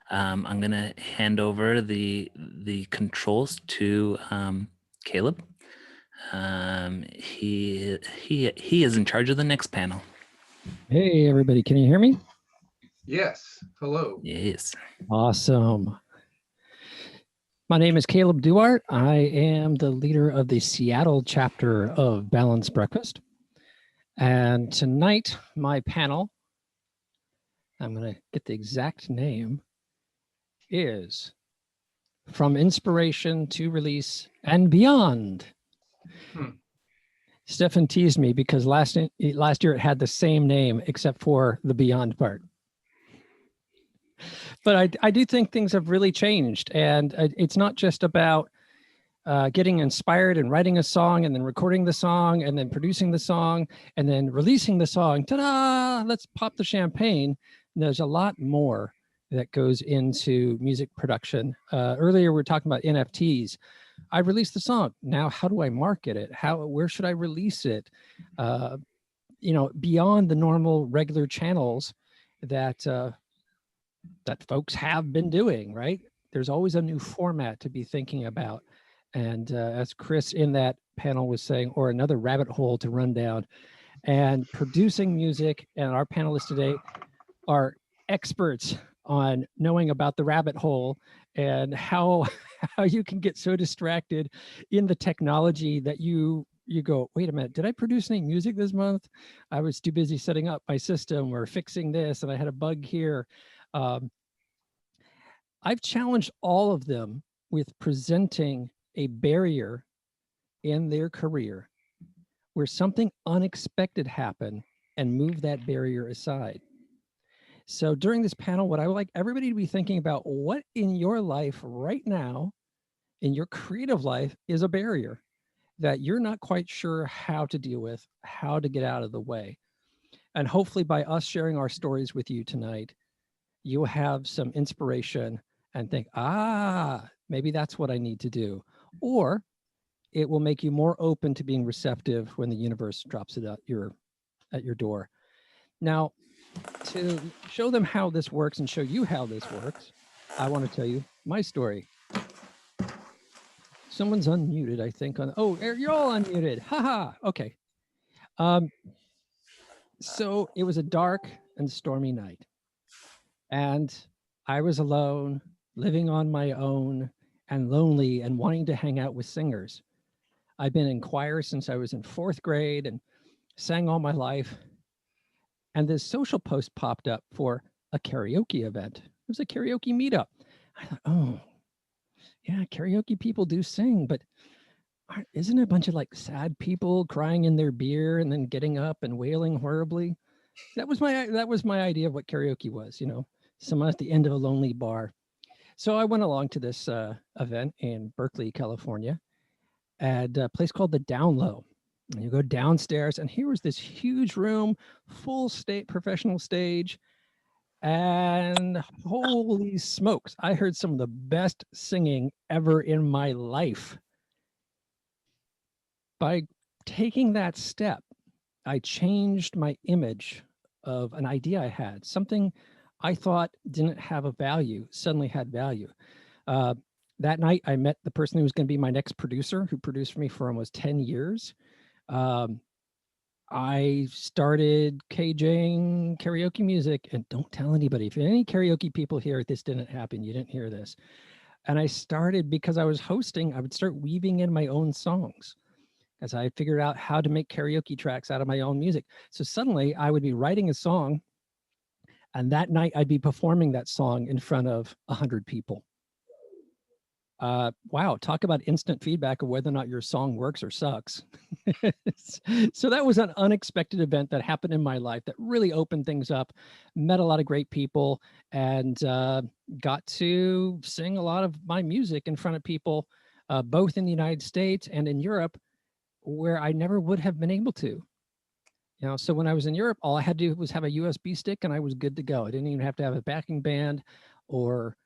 I'm gonna hand over the controls to Caleb. He is in charge of the next panel. Hey, everybody, can you hear me? Yes. Hello. Yes. Awesome. My name is Kalib DuArte. I am the leader of the Seattle chapter of Balanced Breakfast. And tonight, my panel, I'm going to get the exact name, is From Inspiration to Release and Beyond. Stefan teased me because last year it had the same name except for the Beyond part. But I do think things have really changed, and it's not just about getting inspired and writing a song and then recording the song and then producing the song and then releasing the song. Ta-da! Let's pop the champagne. And there's a lot more that goes into music production. Earlier, we were talking about NFTs. I released the song. Now, how do I market it? Where should I release it? Beyond the normal regular channels that folks have been doing, right? There's always a new format to be thinking about. And as Chris in that panel was saying, or another rabbit hole to run down, and producing music. And our panelists today are experts on knowing about the rabbit hole and how you can get so distracted in the technology that you go, wait a minute, did I produce any music this month? I was too busy setting up my system or fixing this, and I had a bug here. I've challenged all of them with presenting a barrier in their career where something unexpected happened and move that barrier aside. So during this panel, what I would like everybody to be thinking about, what in your life right now, in your creative life, is a barrier that you're not quite sure how to deal with, how to get out of the way. And hopefully by us sharing our stories with you tonight, you'll have some inspiration and think, maybe that's what I need to do. Or it will make you more open to being receptive when the universe drops it at your door. Now, to show them how this works and show you how this works, I want to tell you my story. Someone's unmuted, I think. You're all unmuted. Haha. Okay. So it was a dark and stormy night, and I was alone, living on my own, and lonely, and wanting to hang out with singers. I've been in choir since I was in 4th grade and sang all my life. And this social post popped up for a karaoke event. It was a karaoke meetup. I thought, oh, yeah, karaoke people do sing, but isn't it a bunch of like sad people crying in their beer and then getting up and wailing horribly? That was my idea of what karaoke was, someone at the end of a lonely bar. So I went along to this event in Berkeley, California, at a place called the Down Low. And you go downstairs, and here was this huge room, full professional stage, and holy smokes, I heard some of the best singing ever in my life. By taking that step, I changed my image of an idea I had. Something I thought didn't have a value suddenly had value. That night, I met the person who was going to be my next producer, who produced for me for almost 10 years. I started KJing karaoke music, and don't tell anybody. If any karaoke people here, this didn't happen. You didn't hear this. And I started because I was hosting. I would start weaving in my own songs as I figured out how to make karaoke tracks out of my own music. So suddenly I would be writing a song, and that night I'd be performing that song in front of 100 people. Wow, talk about instant feedback of whether or not your song works or sucks. So that was an unexpected event that happened in my life that really opened things up, met a lot of great people, and got to sing a lot of my music in front of people, both in the United States and in Europe, where I never would have been able to. So when I was in Europe, all I had to do was have a USB stick and I was good to go. I didn't even have to have a backing band or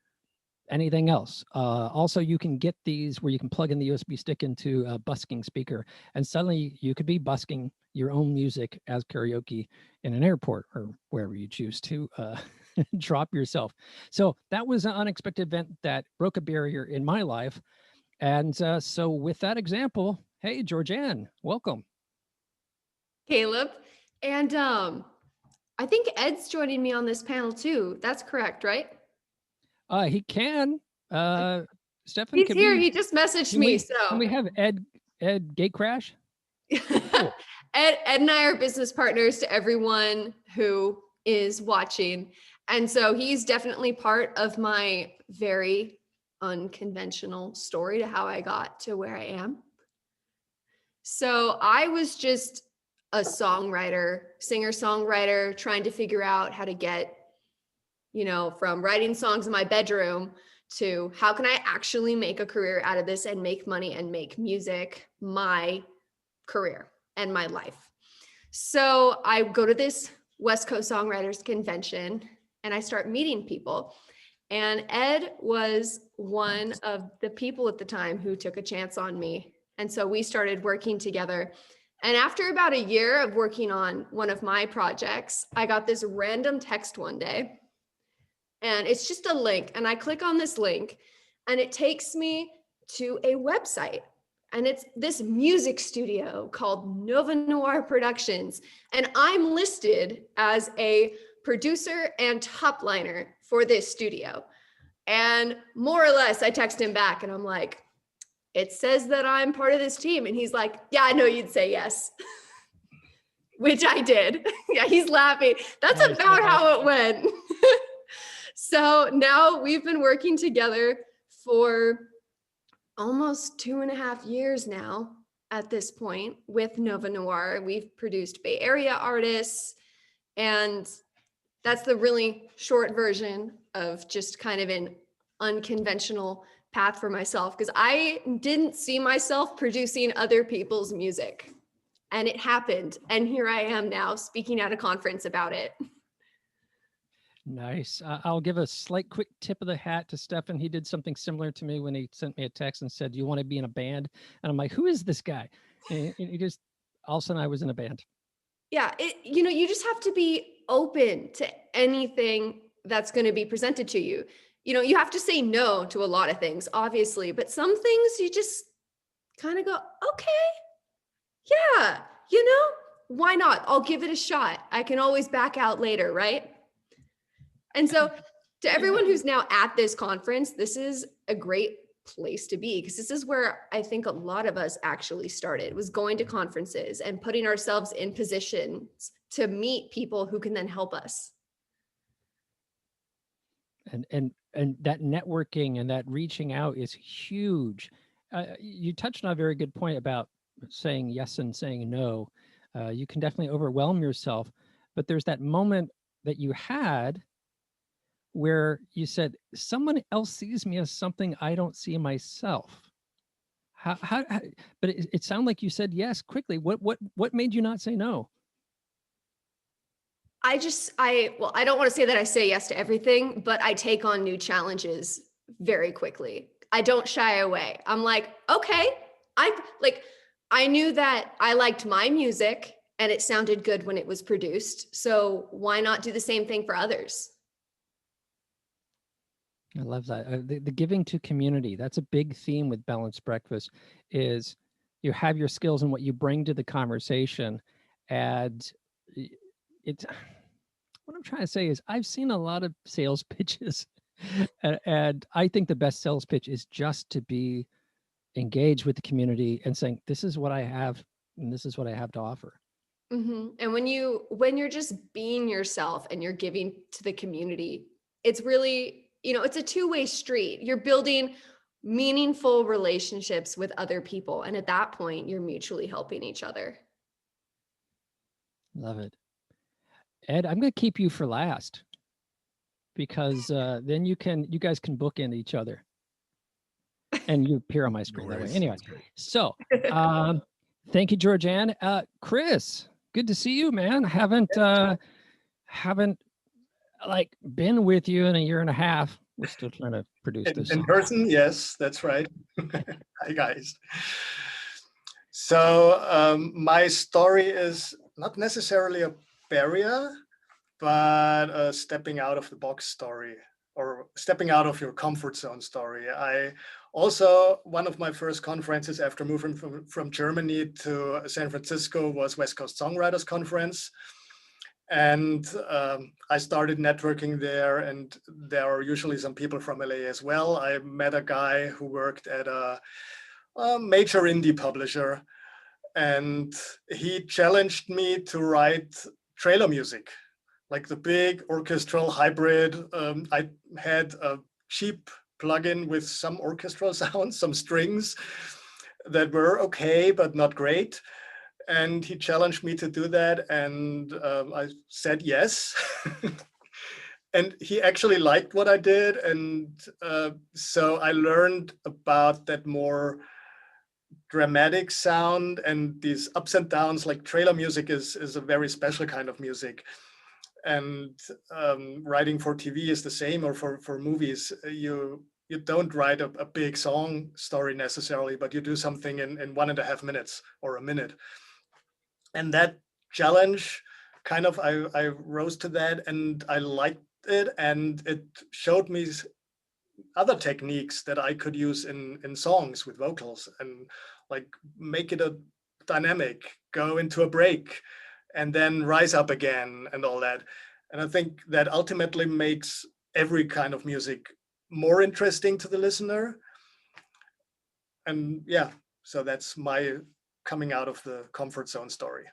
anything else. Also, you can get these where you can plug in the USB stick into a busking speaker, and suddenly you could be busking your own music as karaoke in an airport or wherever you choose to drop yourself. So that was an unexpected event that broke a barrier in my life. And so with that example, hey, Georgann, welcome. Caleb. And I think Ed's joining me on this panel too. That's correct, right? He can. Stefan, He's can here. we, He just messaged can me. we, So can we have Ed Gatecrash? Cool. Ed and I are business partners to everyone who is watching. And so he's definitely part of my very unconventional story to how I got to where I am. So I was just a songwriter, singer-songwriter, trying to figure out how to get, from writing songs in my bedroom to how can I actually make a career out of this and make money and make music my career and my life. So I go to this West Coast Songwriters Convention and I start meeting people. And Ed was one of the people at the time who took a chance on me. And so we started working together. And after about a year of working on one of my projects, I got this random text one day. And it's just a link. And I click on this link and it takes me to a website. And it's this music studio called Nova Noir Productions. And I'm listed as a producer and top liner for this studio. And more or less, I text him back and I'm like, it says that I'm part of this team. And he's like, yeah, I know you'd say yes, which I did. Yeah, he's laughing. That's Nice. about how it went. So now we've been working together for almost 2.5 years now at this point with Nova Noir. We've produced Bay Area artists, and that's the really short version of just kind of an unconventional path for myself, because I didn't see myself producing other people's music, and it happened. And here I am now speaking at a conference about it. Nice. I'll give a slight quick tip of the hat to Stefan. He did something similar to me when he sent me a text and said, do you want to be in a band? And I'm like, who is this guy? And he just, all of a sudden I was in a band. Yeah, you just have to be open to anything that's going to be presented to you. You have to say no to a lot of things, obviously, but some things you just kind of go, okay, yeah, why not? I'll give it a shot. I can always back out later, right? And so to everyone who's now at this conference, this is a great place to be, because this is where I think a lot of us actually started, was going to conferences and putting ourselves in positions to meet people who can then help us. And that networking and that reaching out is huge. You touched on a very good point about saying yes and saying no. You can definitely overwhelm yourself, but there's that moment that you had where you said, someone else sees me as something I don't see myself. How but it sounded like you said yes quickly. What made you not say no? I don't want to say that I say yes to everything, but I take on new challenges very quickly. I don't shy away. I'm like, okay, I knew that I liked my music and it sounded good when it was produced. So why not do the same thing for others? I love that. The giving to community, that's a big theme with Balanced Breakfast, is you have your skills and what you bring to the conversation. And it's, what I'm trying to say is I've seen a lot of sales pitches and I think the best sales pitch is just to be engaged with the community and saying, this is what I have and this is what I have to offer. Mm-hmm. And when you're just being yourself and you're giving to the community, it's really, it's a two-way street. You're building meaningful relationships with other people. And at that point, you're mutually helping each other. Love it. Ed, I'm going to keep you for last because then you guys can bookend each other. And you appear on my screen that way. Anyway, so thank you, Georgann. Chris, good to see you, man. Haven't been with you in a year and a half. We're still trying to produce this in person. Yes, that's right. Hi guys. So my story is not necessarily a barrier, but a stepping out of the box story, or stepping out of your comfort zone story. I also, one of my first conferences after moving from Germany to San Francisco was West Coast Songwriters Conference. And I started networking there, and there are usually some people from LA as well. I met a guy who worked at a major indie publisher, and he challenged me to write trailer music, like the big orchestral hybrid. I had a cheap plugin with some orchestral sounds, some strings that were okay, but not great. And he challenged me to do that, and I said yes. And he actually liked what I did, and so I learned about that more dramatic sound and these ups and downs. Like trailer music is a very special kind of music, and writing for TV is the same, or for movies. You don't write a big song story necessarily, but you do something in 1.5 minutes or a minute. And that challenge, kind of, I rose to that, and I liked it, and it showed me other techniques that I could use in songs with vocals, and like make it a dynamic, go into a break, and then rise up again, and all that. And I think that ultimately makes every kind of music more interesting to the listener. And yeah, so that's my coming out of the comfort zone story.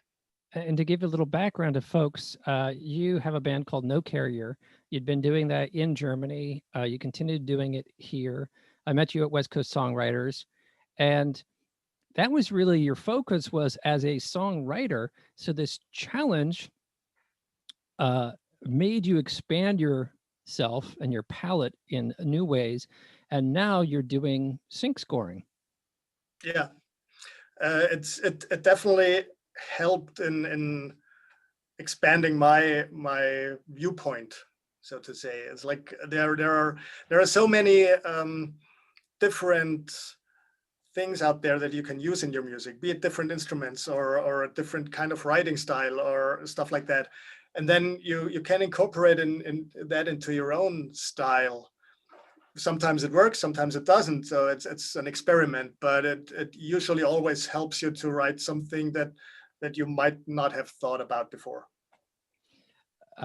And to give a little background to folks, you have a band called No Carrier. You'd been doing that in Germany. You continued doing it here. I met you at West Coast Songwriters, and that was really your focus, was as a songwriter. So this challenge made you expand yourself and your palette in new ways. And now you're doing sync scoring. Yeah, it definitely helped in expanding my viewpoint, so to say. It's like there are so many different things out there that you can use in your music, be it different instruments or a different kind of writing style or stuff like that. And then you can incorporate that into your own style. Sometimes it works, sometimes it doesn't. So it's an experiment, but it usually always helps you to write something that you might not have thought about before.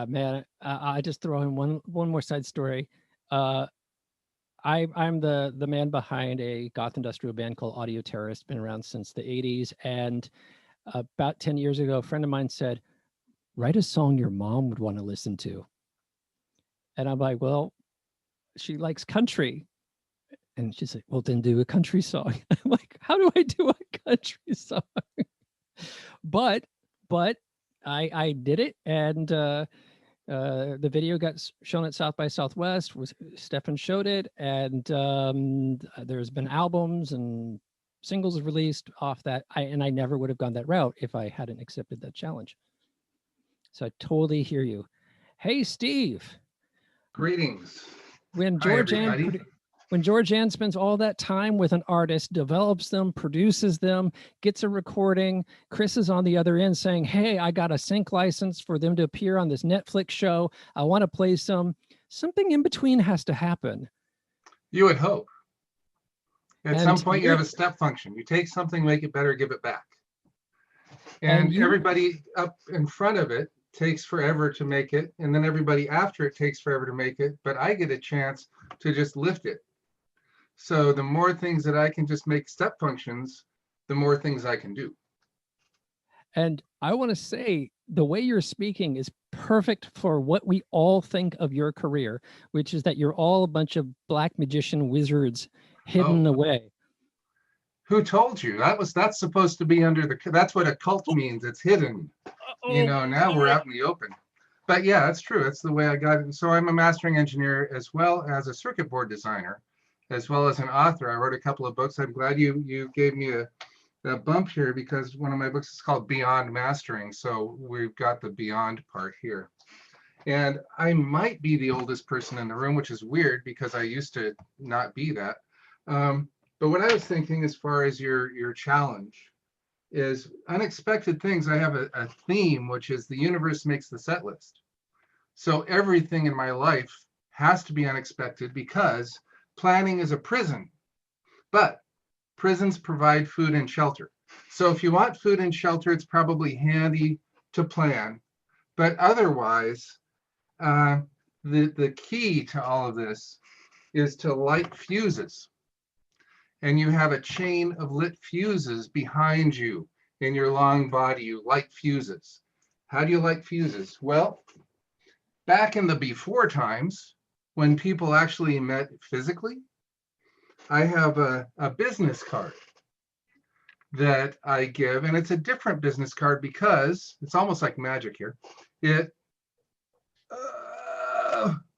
Man, I just throw in one more side story. I'm the man behind a goth industrial band called Audio Terrorist, been around since the 80s. And about 10 years ago, a friend of mine said, write a song your mom would want to listen to. And I'm like, well, she likes country. And she's like, well, then do a country song. I'm like, how do I do a country song? But I did it, and the video got shown at South by Southwest. Stefan showed it, and there's been albums and singles released off that. I never would have gone that route if I hadn't accepted that challenge. So I totally hear you. Hey, Steve. Greetings. When Hi, everybody. Georgann spends all that time with an artist, develops them, produces them, gets a recording, Chris is on the other end saying, hey, I got a sync license for them to appear on this Netflix show. I want to play something in between has to happen. You would hope. At some And point, you have a step function. You take something, make it better, give it back. And And everybody up in front of it takes forever to make it. And then everybody after it takes forever to make it. But I get a chance to just lift it. So the more things that I can just make step functions, the more things I can do. And I want to say the way you're speaking is perfect for what we all think of your career, which is that you're all a bunch of black magician wizards hidden away. Who told you? That's supposed to be under the, that's what a cult means. It's hidden. You know, now we're out in the open. But yeah, that's true. That's the way I got it. So I'm a mastering engineer as well as a circuit board designer, as well as an author. I wrote a couple of books. I'm glad you gave me a bump here, because one of my books is called Beyond Mastering. So we've got the beyond part here. And I might be the oldest person in the room, which is weird because I used to not be that. But what I was thinking as far as your challenge is unexpected things. I have a theme, which is the universe makes the set list. So everything in my life has to be unexpected because planning is a prison. But prisons provide food and shelter. So if you want food and shelter, it's probably handy to plan. But otherwise, the key to all of this is to light fuses. And you have a chain of lit fuses behind you in your long body. You light fuses. How do you light fuses? Well, back in the before times, when people actually met physically, I have a business card that I give, and it's a different business card because it's almost like magic here. It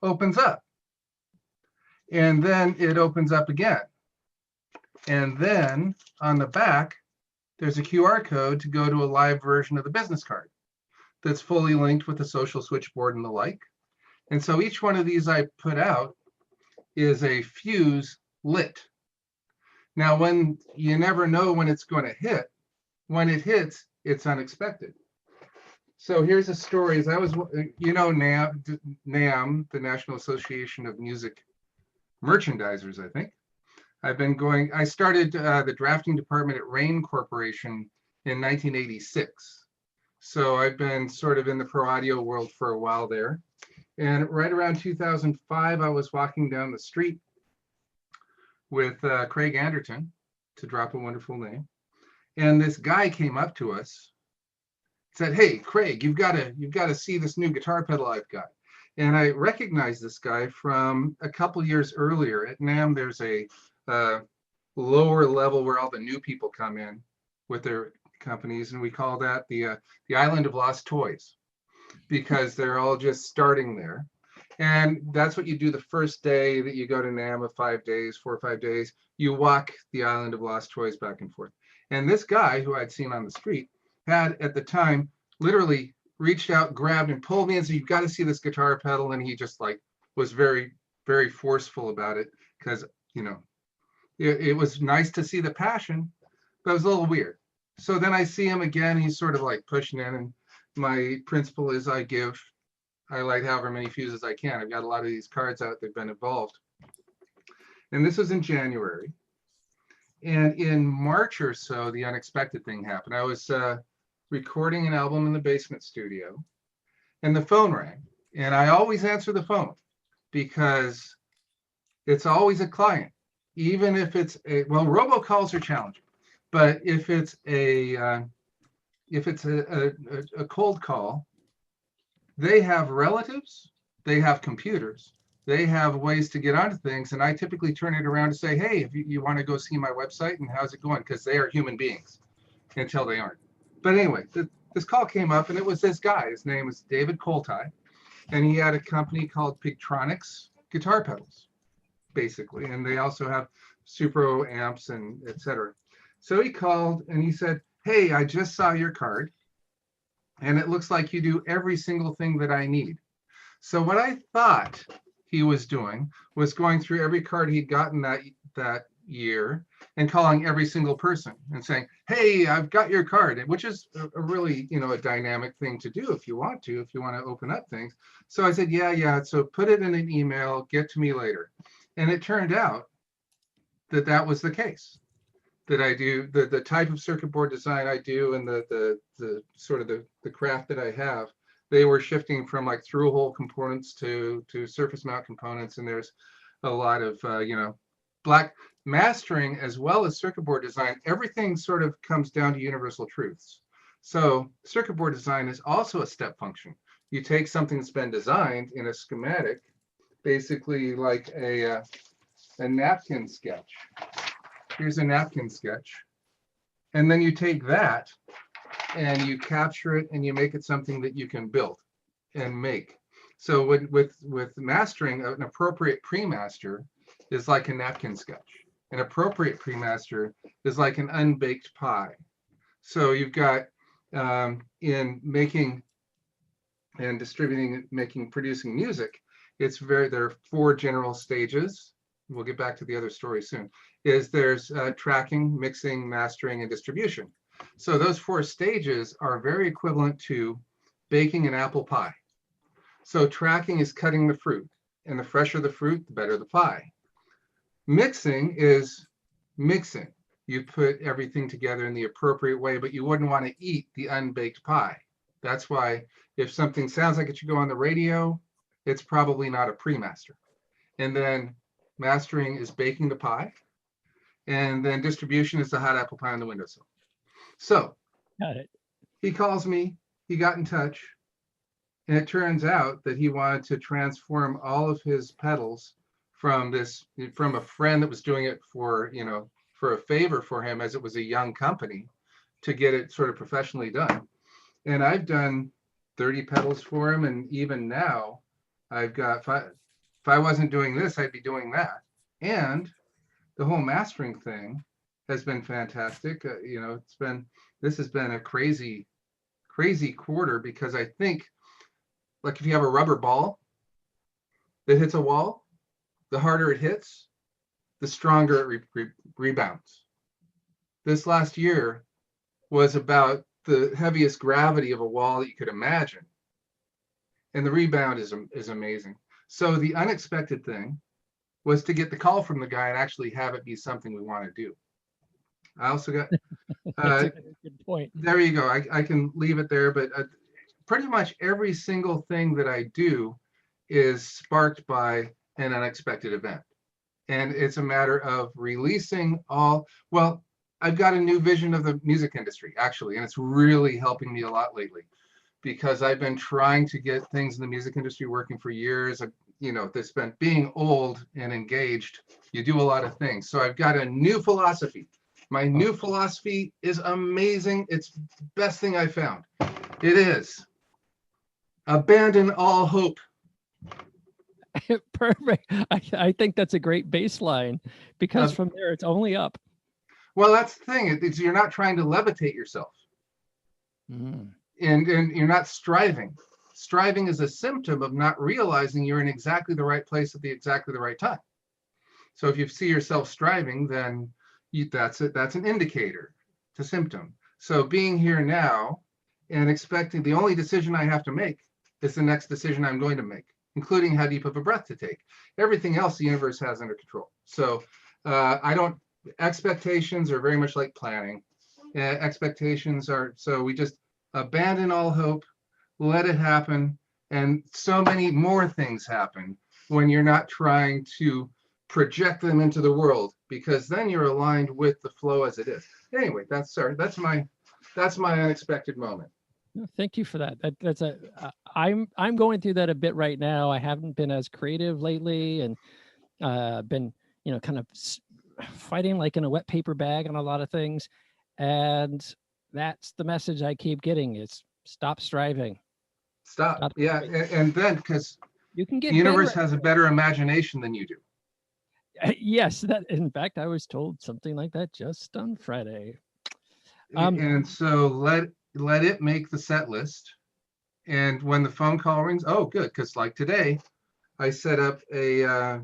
opens up, and then it opens up again. And then on the back, there's a QR code to go to a live version of the business card that's fully linked with the social switchboard and the like. And so each one of these I put out is a fuse lit. Now, when you never know when it's going to hit, when it hits, it's unexpected. So here's a story. As I was, you know, NAM, the National Association of Music Merchandisers, I think. I started the drafting department at Rain Corporation in 1986. So I've been sort of in the pro audio world for a while there. And right around 2005, I was walking down the street with Craig Anderton, to drop a wonderful name. And this guy came up to us, said, "Hey, Craig, you've got to see this new guitar pedal I've got." And I recognized this guy from a couple years earlier. At NAMM, there's a lower level where all the new people come in with their companies, and we call that the Island of Lost Toys, because they're all just starting there. And that's what you do the first day that you go to NAMM of 5 days, 4 or 5 days. You walk the Island of Lost Toys back and forth. And this guy who I'd seen on the street had at the time literally reached out, grabbed and pulled me and said, "You've got to see this guitar pedal." And he just like was very, very forceful about it because, you know, it was nice to see the passion, but it was a little weird. So then I see him again. He's sort of like pushing in, and my principle is I light however many fuses I can. I've got a lot of these cards out that have been involved. And this was in January. And in March or so, the unexpected thing happened. I was recording an album in the basement studio, and the phone rang. And I always answer the phone because it's always a client, even if it's well, robocalls are challenging. But if it's a cold call, they have relatives, they have computers, they have ways to get onto things, and I typically turn it around to say, "Hey, if you want to go see my website, and how's it going?" Because they are human beings until they aren't. But anyway, this call came up, and it was this guy. His name is David Coltai, and he had a company called Pigtronics Guitar Pedals, basically, and they also have Supro amps and etc. So he called and he said, "Hey, I just saw your card, and it looks like you do every single thing that I need." So what I thought he was doing was going through every card he'd gotten that year and calling every single person and saying, "Hey, I've got your card," which is a really, you know, a dynamic thing to do if you want to open up things. So I said, yeah. So put it in an email, get to me later. And it turned out that was the case. That I do the type of circuit board design I do, and the sort of the craft that I have, they were shifting from like through hole components to surface mount components, and there's a lot of you know, black mastering as well as circuit board design. Everything sort of comes down to universal truths. So circuit board design is also a step function. You take something that's been designed in a schematic, basically like a napkin sketch. Here's a napkin sketch. And then you take that and you capture it and you make it something that you can build and make. So with mastering, an appropriate pre-master is like a napkin sketch. An appropriate pre-master is like an unbaked pie. So you've got in making and distributing, producing music, there are 4 general stages. We'll get back to the other story soon. There's tracking, mixing, mastering, and distribution. So those 4 stages are very equivalent to baking an apple pie. So tracking is cutting the fruit, and the fresher the fruit, the better the pie. Mixing is mixing. You put everything together in the appropriate way, but you wouldn't want to eat the unbaked pie. That's why if something sounds like it should go on the radio, it's probably not a pre-master. And then mastering is baking the pie. And then distribution is the hot apple pie on the windowsill. So Got it. he calls me, he got in touch, and it turns out that he wanted to transform all of his pedals from a friend that was doing it for, for a favor for him, as it was a young company, to get it sort of professionally done. And I've done 30 pedals for him. And even now I've got, if I wasn't doing this, I'd be doing that. And the whole mastering thing has been fantastic. This has been a crazy quarter, because I think, like, if you have a rubber ball that hits a wall, the harder it hits, the stronger it rebounds. This last year was about the heaviest gravity of a wall that you could imagine. And the rebound is amazing. So the unexpected thing was to get the call from the guy and actually have it be something we want to do. I also got, That's a good point. there you go. I can leave it there, but pretty much every single thing that I do is sparked by an unexpected event. And it's a matter of releasing well, I've got a new vision of the music industry, actually, and it's really helping me a lot lately, because I've been trying to get things in the music industry working for years. This been being old and engaged, you do a lot of things. So I've got a new philosophy. My new philosophy is amazing. It's the best thing I found. It is abandon all hope. Perfect. I think that's a great baseline, because from there it's only up. Well, that's the thing. You're not trying to levitate yourself. And you're not striving. Striving is a symptom of not realizing you're in exactly the right place at exactly the right time. So if you see yourself striving, then that's an indicator. It's a symptom. So being here now and expecting, the only decision I have to make is the next decision I'm going to make, including how deep of a breath to take. Everything else the universe has under control. So expectations are very much like planning. Expectations are, so we just abandon all hope, let it happen. And so many more things happen when you're not trying to project them into the world, because then you're aligned with the flow as it is. Anyway, that's my unexpected moment. Thank you for that. I'm going through that a bit right now. I haven't been as creative lately, and been, kind of fighting like in a wet paper bag on a lot of things. And that's the message I keep getting, is stop striving. Stop. Yeah. And then, because you can get the universe has a better imagination than you do. Yes, in fact, I was told something like that just on Friday. And so let it make the set list. And when the phone call rings, oh, good. Because like today, I set up a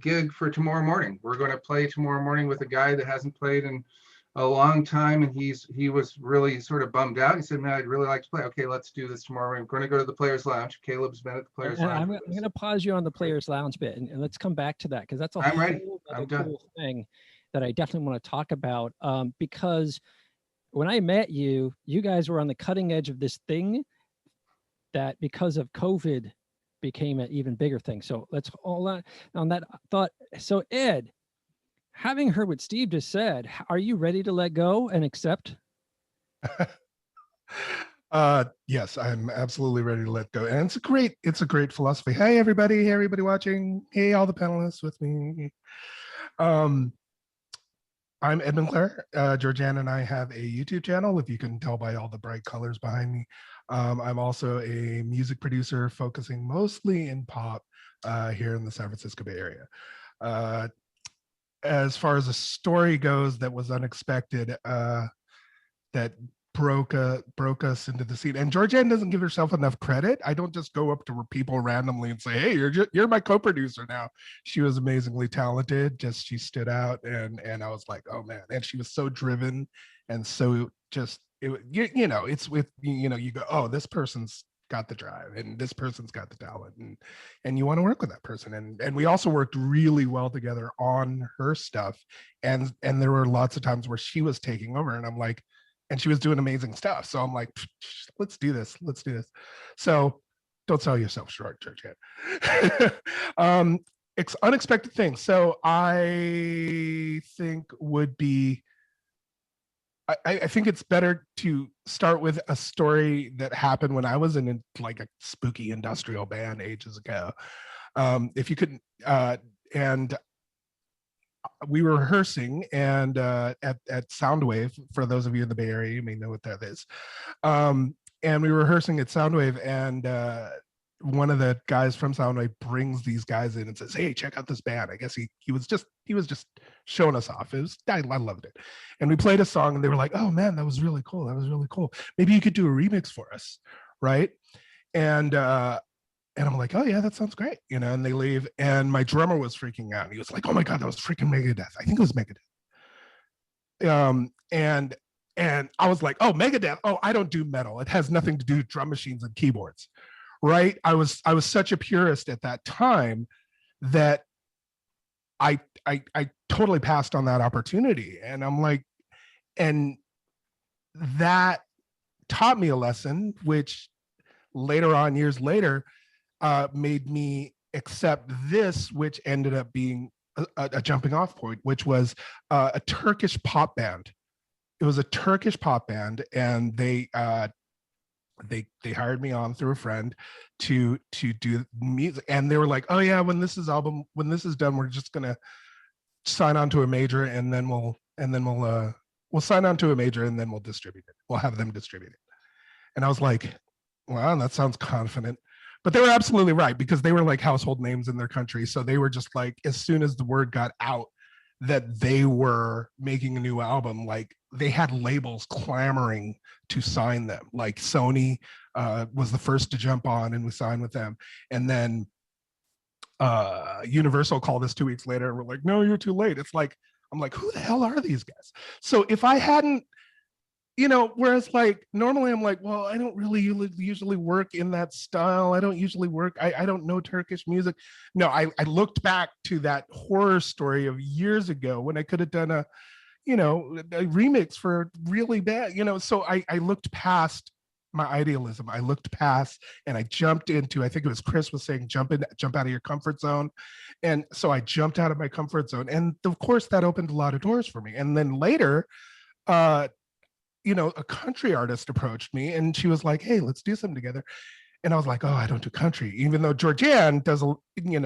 gig for tomorrow morning. We're going to play tomorrow morning with a guy that hasn't played in a long time, and he was really sort of bummed out. He said, "Man, I'd really like to play." Okay, let's do this tomorrow. We're going to go to the Players Lounge. Caleb's been at the Players Lounge. I'm going to pause you on the Players Lounge bit, and let's come back to that, because that's a I'm ready. whole I'm other done. cool thing that I definitely want to talk about. Because when I met you, you guys were on the cutting edge of this thing that, because of COVID, became an even bigger thing. So let's hold on that thought. So Ed, having heard what Steve just said, are you ready to let go and accept? Yes, I'm absolutely ready to let go. And it's a great philosophy. Hey, everybody watching. Hey, all the panelists with me. I'm Edmund Clare. Georgann and I have a YouTube channel, if you can tell by all the bright colors behind me. I'm also a music producer focusing mostly in pop here in the San Francisco Bay Area. As far as the story goes, that was unexpected, that broke us into the scene. And Georgann doesn't give herself enough credit. I don't just go up to people randomly and say, "Hey, you're my co-producer now." She was amazingly talented. She stood out, and I was like, oh man. And she was so driven, and so just it's with you go, oh, this person's got the drive and this person's got the talent, and you want to work with that person. And we also worked really well together on her stuff. And there were lots of times where she was taking over and I'm like, and she was doing amazing stuff. So I'm like, let's do this. Let's do this. So don't sell yourself short, Georgann. Unexpected things. So I think would be, I think it's better to start with a story that happened when I was in like a spooky industrial band ages ago. If you couldn't, and we were rehearsing and at Soundwave, for those of you in the Bay Area, you may know what that is. And we were rehearsing at Soundwave, and one of the guys from Soundwave brings these guys in and says, "Hey, check out this band." I guess he was just showing us off. I loved it. And we played a song and they were like, "Oh man, that was really cool. That was really cool. Maybe you could do a remix for us." Right. And I'm like, "Oh yeah, that sounds great." And they leave. And my drummer was freaking out. He was like, "Oh my God, that was freaking Megadeth." I think it was Megadeth. And I was like, "Oh, Megadeth. Oh, I don't do metal. It has nothing to do with drum machines and keyboards." Right. I was such a purist at that time that I totally passed on that opportunity. And I'm like, and that taught me a lesson, which later on, years later, made me accept this, which ended up being a jumping off point, which was a Turkish pop band. It was a Turkish pop band, and they hired me on through a friend to do music. And they were like, "Oh yeah, when this is done, we're just gonna sign on to a major, and then we'll sign on to a major, and then we'll distribute it. We'll have them distribute it." And I was like, "Wow, that sounds confident." But they were absolutely right, because they were like household names in their country. So they were just like, as soon as the word got out that they were making a new album, like they had labels clamoring to sign them. Like Sony was the first to jump on, and we signed with them. And then Universal called us 2 weeks later and we're like, "No, you're too late." It's like, I'm like, who the hell are these guys? So if I hadn't, whereas like normally I'm like, well, I don't really usually work in that style. I don't usually work. I don't know Turkish music. No, I looked back to that horror story of years ago when I could have done a remix for really bad, so I looked past my idealism. I looked past and I jumped into, I think it was Chris was saying, jump out of your comfort zone. And so I jumped out of my comfort zone. And of course that opened a lot of doors for me. And then later, a country artist approached me and she was like, "Hey, let's do something together." And I was like, "Oh, I don't do country." Even though Georgann does,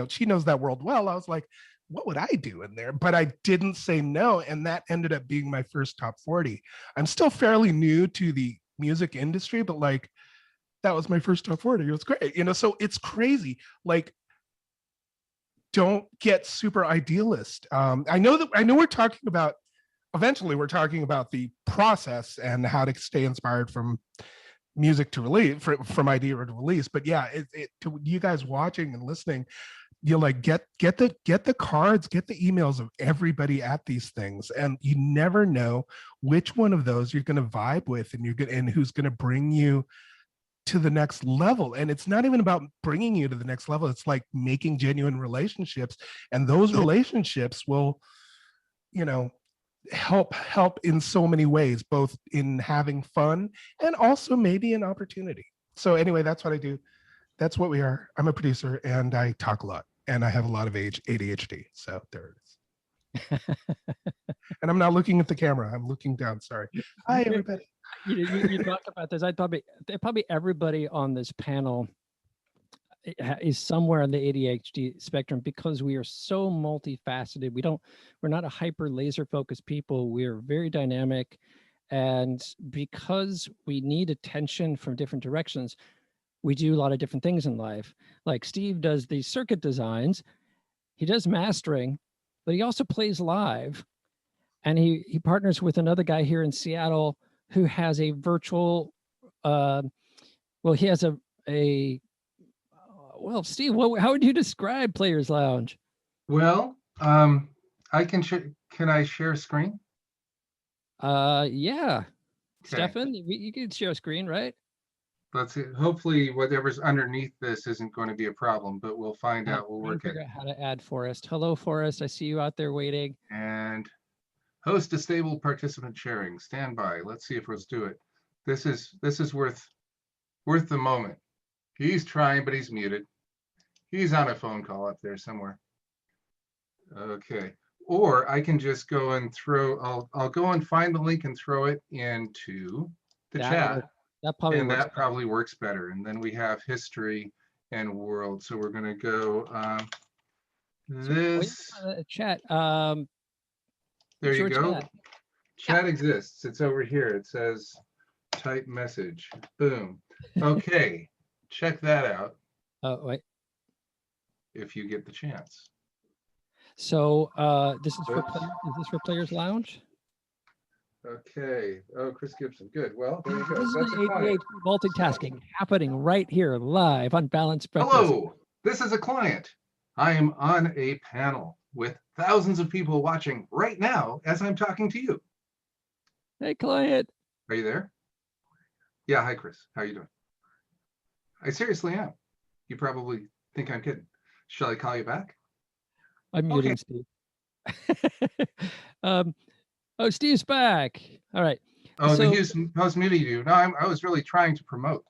she knows that world well. I was like, what would I do in there? But I didn't say no. And that ended up being my first top 40. I'm still fairly new to the music industry, but like, that was my first top 40. It was great. So it's crazy. Like, don't get super idealist. I know we're talking about, eventually we're talking about the process and how to stay inspired from music to release, from idea to release. But yeah, to you guys watching and listening, you like get the cards, get the emails of everybody at these things, and you never know which one of those you're going to vibe with, and who's going to bring you to the next level. And it's not even about bringing you to the next level. It's like making genuine relationships, and those relationships will, help in so many ways, both in having fun and also maybe an opportunity. So anyway, that's what I do. That's what we are. I'm a producer and I talk a lot and I have a lot of ADHD. So there it is. And I'm not looking at the camera. I'm looking down. Sorry. Hi, everybody. You talk about this. Probably everybody on this panel is somewhere on the ADHD spectrum, because we are so multifaceted. We're not a hyper laser focused people. We're very dynamic. And because we need attention from different directions, we do a lot of different things in life. Like Steve does these circuit designs, he does mastering, but he also plays live. And he partners with another guy here in Seattle who has a virtual, he has well, Steve, how would you describe Players Lounge? Well, I can I share a screen? Yeah. Okay. Stefan, you can share a screen, right? let's see. Hopefully whatever's underneath this isn't going to be a problem, but we'll find out. We'll Trying to work it. figure out how to add Forrest. Hello, Forrest. I see you out there waiting. And host a stable participant sharing. Stand by. Let's see if let's do it. This is worth the moment. He's trying, but he's muted. He's on a phone call up there somewhere. Okay. Or I can just go and throw, I'll go and find the link and throw it into the chat. That probably And works. that probably works better. And then we have history and world. So we're going to go this. Chat. There you your go. chat? Chat exists. It's over here. It says type message. Boom. Okay. Check that out Oh, wait. if you get the chance. So this is for is this for Players Lounge? Okay. Oh, Chris Gibson. Good. Well, there you go. This is That's a the client. ADHD multitasking happening right here live on Balanced Breakfast. Hello. This is a client. I am on a panel with thousands of people watching right now as I'm talking to you. Hey, client. Are you there? Yeah. Hi, Chris. How are you doing? I seriously am. You probably think I'm kidding. Shall I call you back? I'm Okay. muting Steve. Oh, Steve's back. All right. Oh, So- I was muting you. No, I was really trying to promote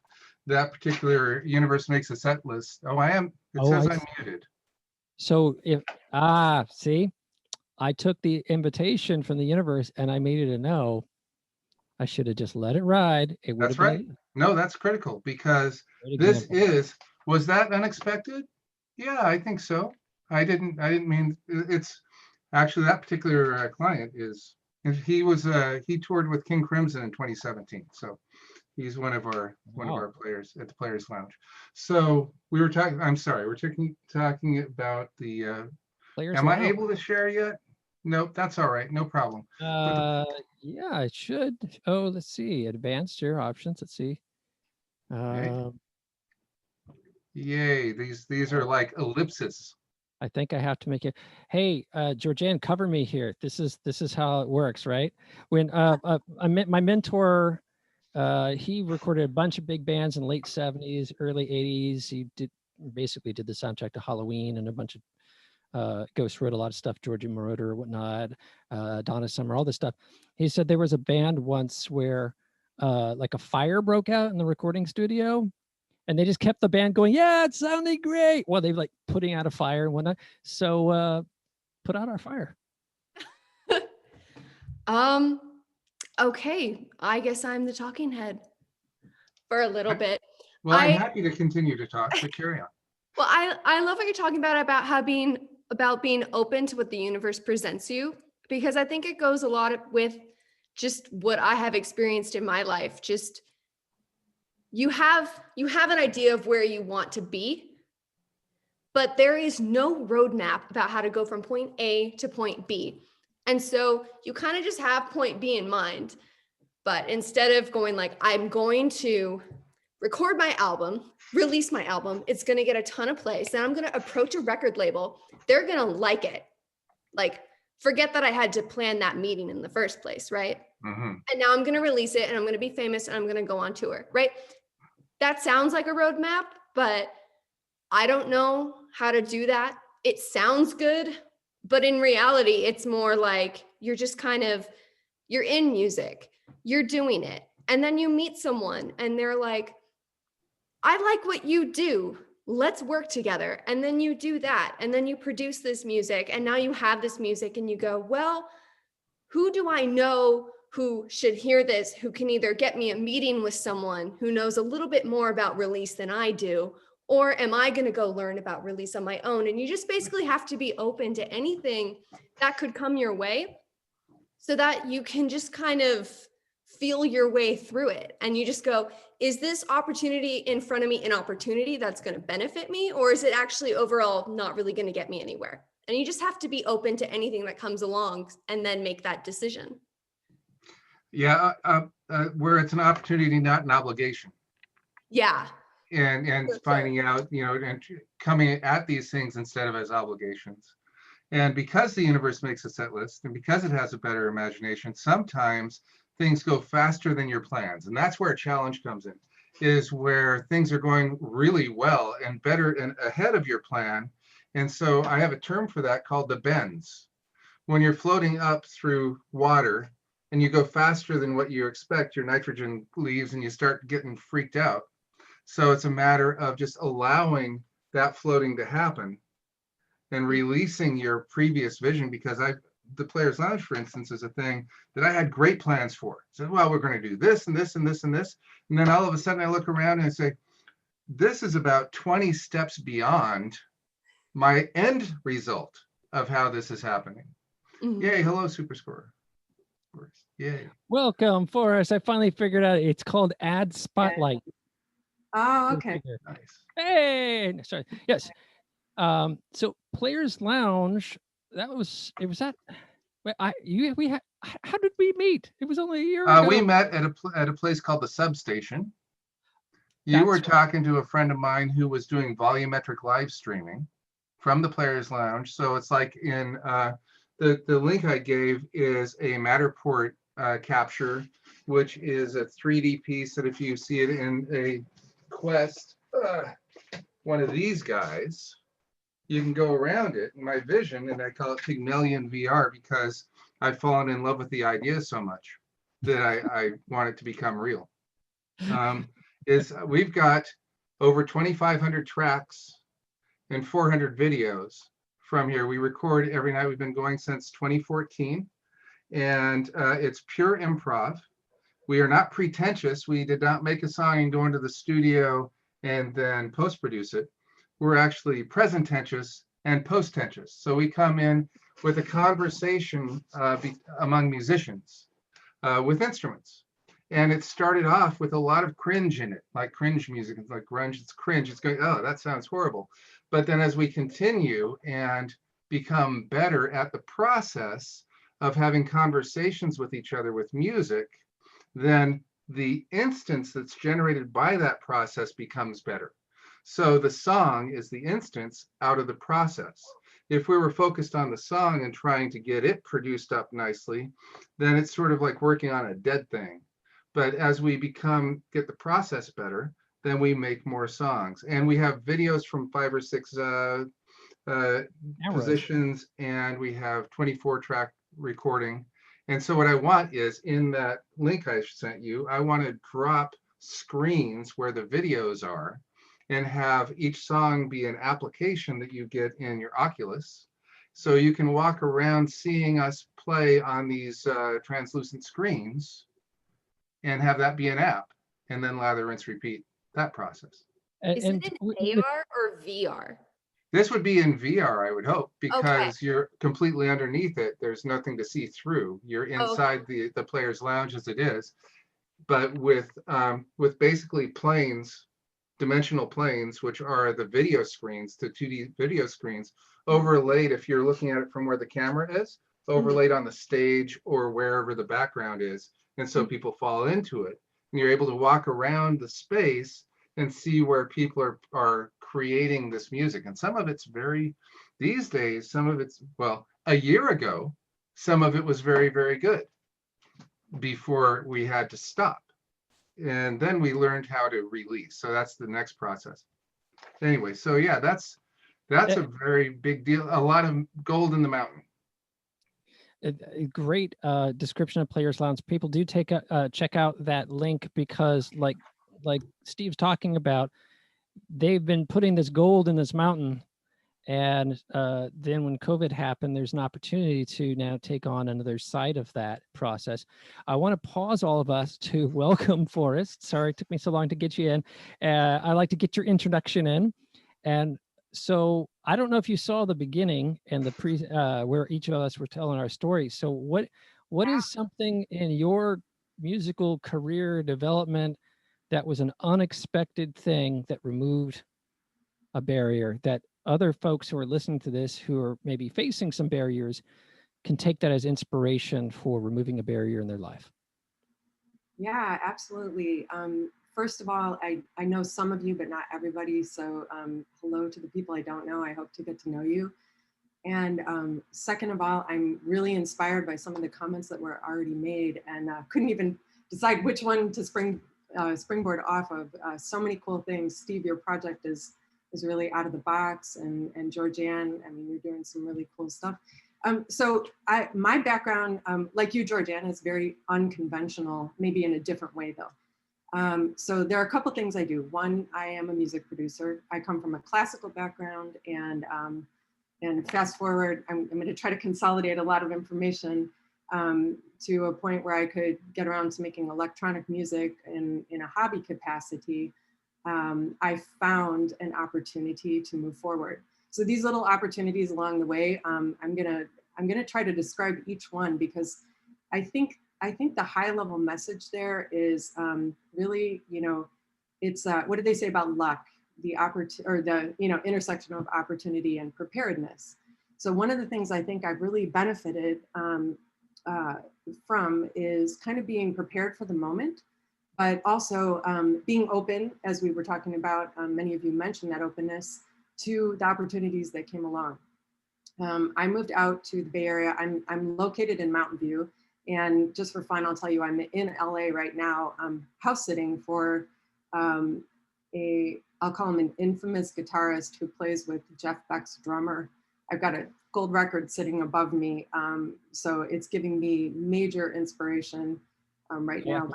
that particular Universe Makes a Set list. Oh, I am. It Oh, says I I'm see. muted. So if see, I took the invitation from the universe and I made it a no. I should have just let it ride. It would That's have right. been No, that's critical because a great this example. was that unexpected? Yeah, I think so. I didn't mean it's actually that particular client is, he toured with King Crimson in 2017. So he's one of our players at the Players Lounge. So we were talking, I'm sorry, we're talking about the, Players am I Lounge. able to share yet? Nope, that's all right, no problem. Yeah, it should. Oh, let's see. Advanced share options. Let's see. Okay. Yay, these are like ellipses. I think I have to make it. Hey, Georgann, cover me here. This is how it works, right? When my mentor, he recorded a bunch of big bands in late 70s, early 80s. He basically did the soundtrack to Halloween and a bunch of Ghost wrote a lot of stuff, Georgie Moroder or whatnot, Donna Summer, all this stuff. He said there was a band once where like a fire broke out in the recording studio and they just kept the band going. Yeah, it's sounding great. Well, they like putting out a fire and whatnot. So put out our fire. Okay, I guess I'm the talking head for a little bit. Well, I'm happy to continue to talk, but carry on. Well, I love what you're talking about how being open to what the universe presents you, because I think it goes a lot with just what I have experienced in my life. Just you have an idea of where you want to be, but there is no roadmap about how to go from point A to point B. And so you kind of just have point B in mind, but instead of going like, I'm going to record my album, release my album, it's going to get a ton of plays, then I'm going to approach a record label, they're going to like it. Like, forget that I had to plan that meeting in the first place, right? Mm-hmm. And now I'm going to release it and I'm going to be famous and I'm going to go on tour, right? That sounds like a roadmap, but I don't know how to do that. It sounds good, but in reality, it's more like you're just you're in music, you're doing it. And then you meet someone and they're like, I like what you do. Let's work together. And then you do that. And then you produce this music. And now you have this music and you go, well, who do I know who should hear this, who can either get me a meeting with someone who knows a little bit more about release than I do, or am I going to go learn about release on my own? And you just basically have to be open to anything that could come your way so that you can just kind of feel your way through it. And you just go, is this opportunity in front of me an opportunity that's going to benefit me? Or is it actually overall not really going to get me anywhere? And you just have to be open to anything that comes along and then make that decision. Yeah, where it's an opportunity, not an obligation. Yeah. And finding out, and coming at these things instead of as obligations. And because the universe makes a set list and because it has a better imagination, sometimes things go faster than your plans. And that's where a challenge comes in. is where things are going really well and better and ahead of your plan. And so I have a term for that called the bends. When you're floating up through water and you go faster than what you expect, your nitrogen leaves and you start getting freaked out. So it's a matter of just allowing that floating to happen and releasing your previous vision, because the Players Lounge, for instance, is a thing that I had great plans for. So, well, we're going to do this and this and this and this. And then all of a sudden I look around and I say, this is about 20 steps beyond my end result of how this is happening. Yay, hello, Super Scorer. Yay. Welcome, Forrest. I finally figured out it's called Ad Spotlight. Oh, okay. Nice. Hey, sorry. Yes. So Players Lounge, it was that. How did we meet? It was only a year ago. We met at a place called the Substation. You were talking to a friend of mine who was doing volumetric live streaming from the Players Lounge. So it's like in the link I gave is a Matterport capture, which is a 3D piece that if you see it in a Quest, one of these guys, you can go around it. My vision, and I call it Pygmalion VR because I've fallen in love with the idea so much that I want it to become real. We've got over 2,500 tracks and 400 videos from here. We record every night. We've been going since 2014, and it's pure improv. We are not pretentious. We did not make a song and go into the studio and then post-produce it. We're actually presententious and post-tentious. So we come in with a conversation among musicians with instruments. And it started off with a lot of cringe in it, like cringe music. It's like grunge, it's cringe. It's going, oh, that sounds horrible. But then as we continue and become better at the process of having conversations with each other with music, then the instance that's generated by that process becomes better. So the song is the instance out of the process. If we were focused on the song and trying to get it produced up nicely, then it's sort of like working on a dead thing. But as we get the process better, then we make more songs. And we have videos from 5 or 6 positions, and we have 24-track recording. And so what I want is, in that link I sent you, I want to drop screens where the videos are and have each song be an application that you get in your Oculus. So you can walk around seeing us play on these translucent screens and have that be an app, and then lather, rinse, repeat that process. Is it in AR or VR? This would be in VR, I would hope, because you're completely underneath it. There's nothing to see through. You're inside the Players Lounge as it is, but with basically planes, dimensional planes, which are the video screens, the 2D video screens, overlaid, if you're looking at it from where the camera is, overlaid on the stage or wherever the background is. And so people fall into it. And you're able to walk around the space and see where people are creating this music. And some of it's these days, some of it's, well, a year ago, some of it was very, very good before we had to stop. And then we learned how to release. So that's the next process. Anyway, so yeah, that's a very big deal. A lot of gold in the mountain. A great description of Players Lounge. People do check out that link, because like Steve's talking about, they've been putting this gold in this mountain, and then when COVID happened, there's an opportunity to now take on another side of that process. I want to pause all of us to welcome Forrest. Sorry it took me so long to get you in. I'd like to get your introduction in. And so I don't know if you saw the beginning and the where each of us were telling our stories. So what is something in your musical career development that was an unexpected thing that removed a barrier, that other folks who are listening to this, who are maybe facing some barriers, can take that as inspiration for removing a barrier in their life? Yeah, absolutely. First of all, I know some of you, but not everybody. So hello to the people I don't know. I hope to get to know you. And second of all, I'm really inspired by some of the comments that were already made, and couldn't even decide which one to spring springboard off of so many cool things. Steve, your project is really out of the box, and Georgann, I mean, you're doing some really cool stuff. So my background, like you, Georgann, is very unconventional, maybe in a different way though. So there are a couple things I do. One, I am a music producer. I come from a classical background, and fast forward, I'm going to try to consolidate a lot of information to a point where I could get around to making electronic music in a hobby capacity. I found an opportunity to move forward. So these little opportunities along the way, I'm gonna try to describe each one, because I think the high level message there is really, you know, it's what did they say about luck? The intersection of opportunity and preparedness. So one of the things I think I've really benefited from is kind of being prepared for the moment, but also being open, as we were talking about. Many of you mentioned that openness to the opportunities that came along. I moved out to the Bay Area. I'm located in Mountain View, and just for fun, I'll tell you, I'm in LA right now, house sitting for I'll call him an infamous guitarist who plays with Jeff Beck's drummer. I've got a gold record sitting above me, so it's giving me major inspiration right now.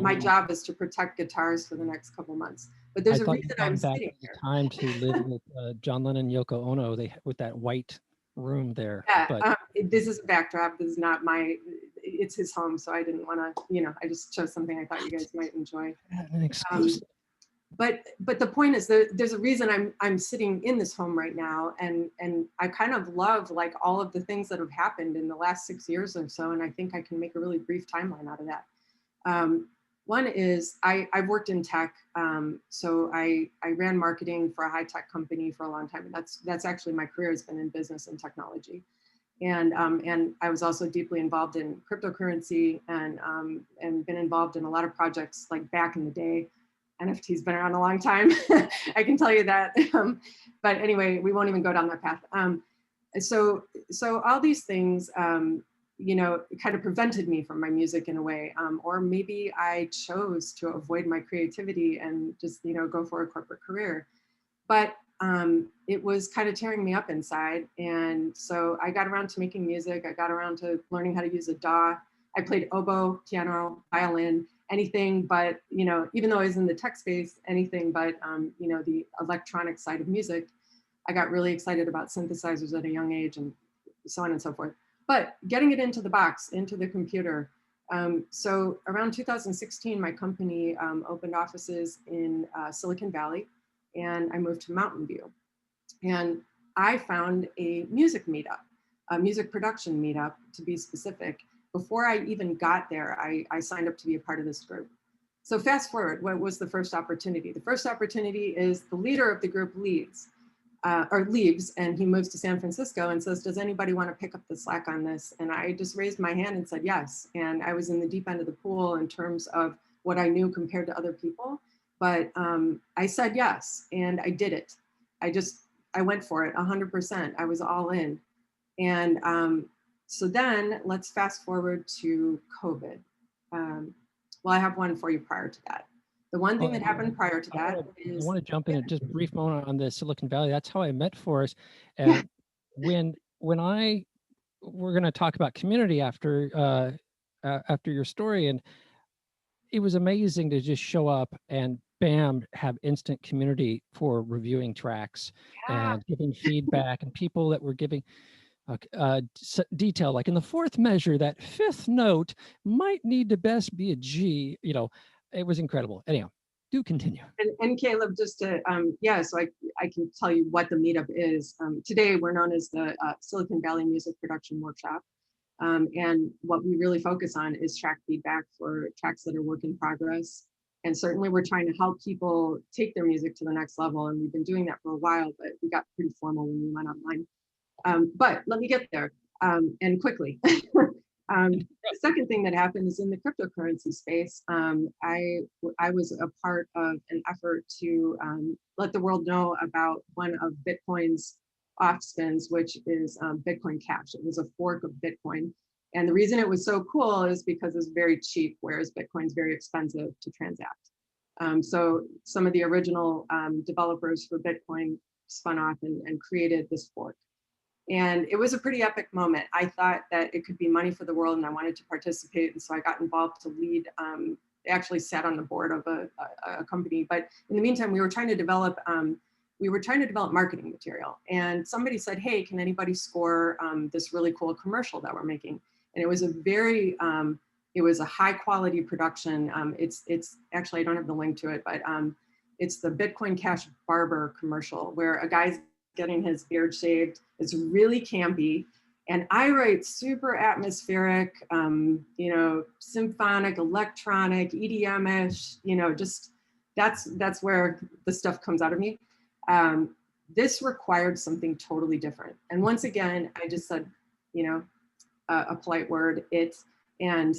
My job is to protect guitars for the next couple months. But there's a reason I'm sitting here. Time to live with John Lennon and Yoko Ono, with that white room there. Yeah, but this is a backdrop. This is not it's his home, so I didn't want to, you know, I just chose something I thought you guys might enjoy. An exclusive. But the point is that there's a reason I'm sitting in this home right now, and I kind of love like all of the things that have happened in the last 6 years or so, and I think I can make a really brief timeline out of that. One is I've worked in tech, so I ran marketing for a high tech company for a long time, and that's actually my career has been in business and technology, and I was also deeply involved in cryptocurrency and been involved in a lot of projects like back in the day. NFT's been around a long time, I can tell you that. But anyway, we won't even go down that path. So all these things, you know, kind of prevented me from my music in a way, or maybe I chose to avoid my creativity and just, you know, go for a corporate career. But it was kind of tearing me up inside. And so I got around to making music. I got around to learning how to use a DAW. I played oboe, piano, violin, anything but, you know, even though I was in the tech space, anything but, you know, the electronic side of music. I got really excited about synthesizers at a young age and so on and so forth. But getting it into the box, into the computer. So around 2016, my company opened offices in Silicon Valley, and I moved to Mountain View. And I found a music meetup, a music production meetup to be specific. Before I even got there, I signed up to be a part of this group. So fast forward, what was the first opportunity? The first opportunity is the leader of the group leaves, and he moves to San Francisco and says, does anybody want to pick up the slack on this? And I just raised my hand and said yes. And I was in the deep end of the pool in terms of what I knew compared to other people. But I said yes, and I did it. I went for it 100%. I was all in. And so then let's fast forward to COVID. Well, I have one for you prior to that. The one thing that happened prior to that is— I want to jump in just a brief moment on the Silicon Valley. That's how I met Forrest. And when we're going to talk about community after your story, and it was amazing to just show up and bam, have instant community for reviewing tracks and giving feedback, and people that were giving detail, like in the fourth measure, that fifth note might need to best be a G. You know, it was incredible. Anyhow, do continue. And Caleb, just to so I can tell you what the meetup is. Today we're known as the Silicon Valley Music Production Workshop, and what we really focus on is track feedback for tracks that are work in progress. And certainly we're trying to help people take their music to the next level, and we've been doing that for a while, but we got pretty formal when we went online. But let me get there, and quickly. The second thing that happened is in the cryptocurrency space. I was a part of an effort to let the world know about one of Bitcoin's off-spins, which is Bitcoin Cash. It was a fork of Bitcoin. And the reason it was so cool is because it's very cheap, whereas Bitcoin's very expensive to transact. So some of the original developers for Bitcoin spun off and created this fork. And it was a pretty epic moment. I thought that it could be money for the world and I wanted to participate. And so I got involved to lead, actually sat on the board of a company. But in the meantime, we were trying to develop marketing material. And somebody said, hey, can anybody score this really cool commercial that we're making? And it was a very, it was a high quality production. It's actually, I don't have the link to it, but it's the Bitcoin Cash barber commercial where a guy's getting his beard shaved. It's really campy. And I write super atmospheric, symphonic, electronic, EDM-ish, just that's where the stuff comes out of me. This required something totally different. And once again, I just said, a polite word, and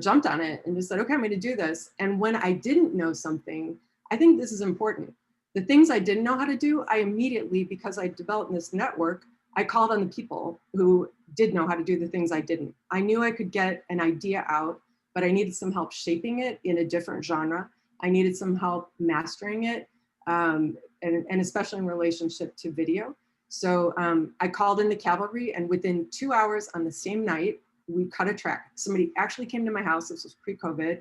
jumped on it and just said, okay, I'm going to do this. And when I didn't know something, I think this is important. The things I didn't know how to do, I immediately, because I developed this network, I called on the people who did know how to do the things I didn't. I knew I could get an idea out, but I needed some help shaping it in a different genre. I needed some help mastering it, and especially in relationship to video. So I called in the cavalry, and within 2 hours on the same night, we cut a track. Somebody actually came to my house. This was pre-COVID.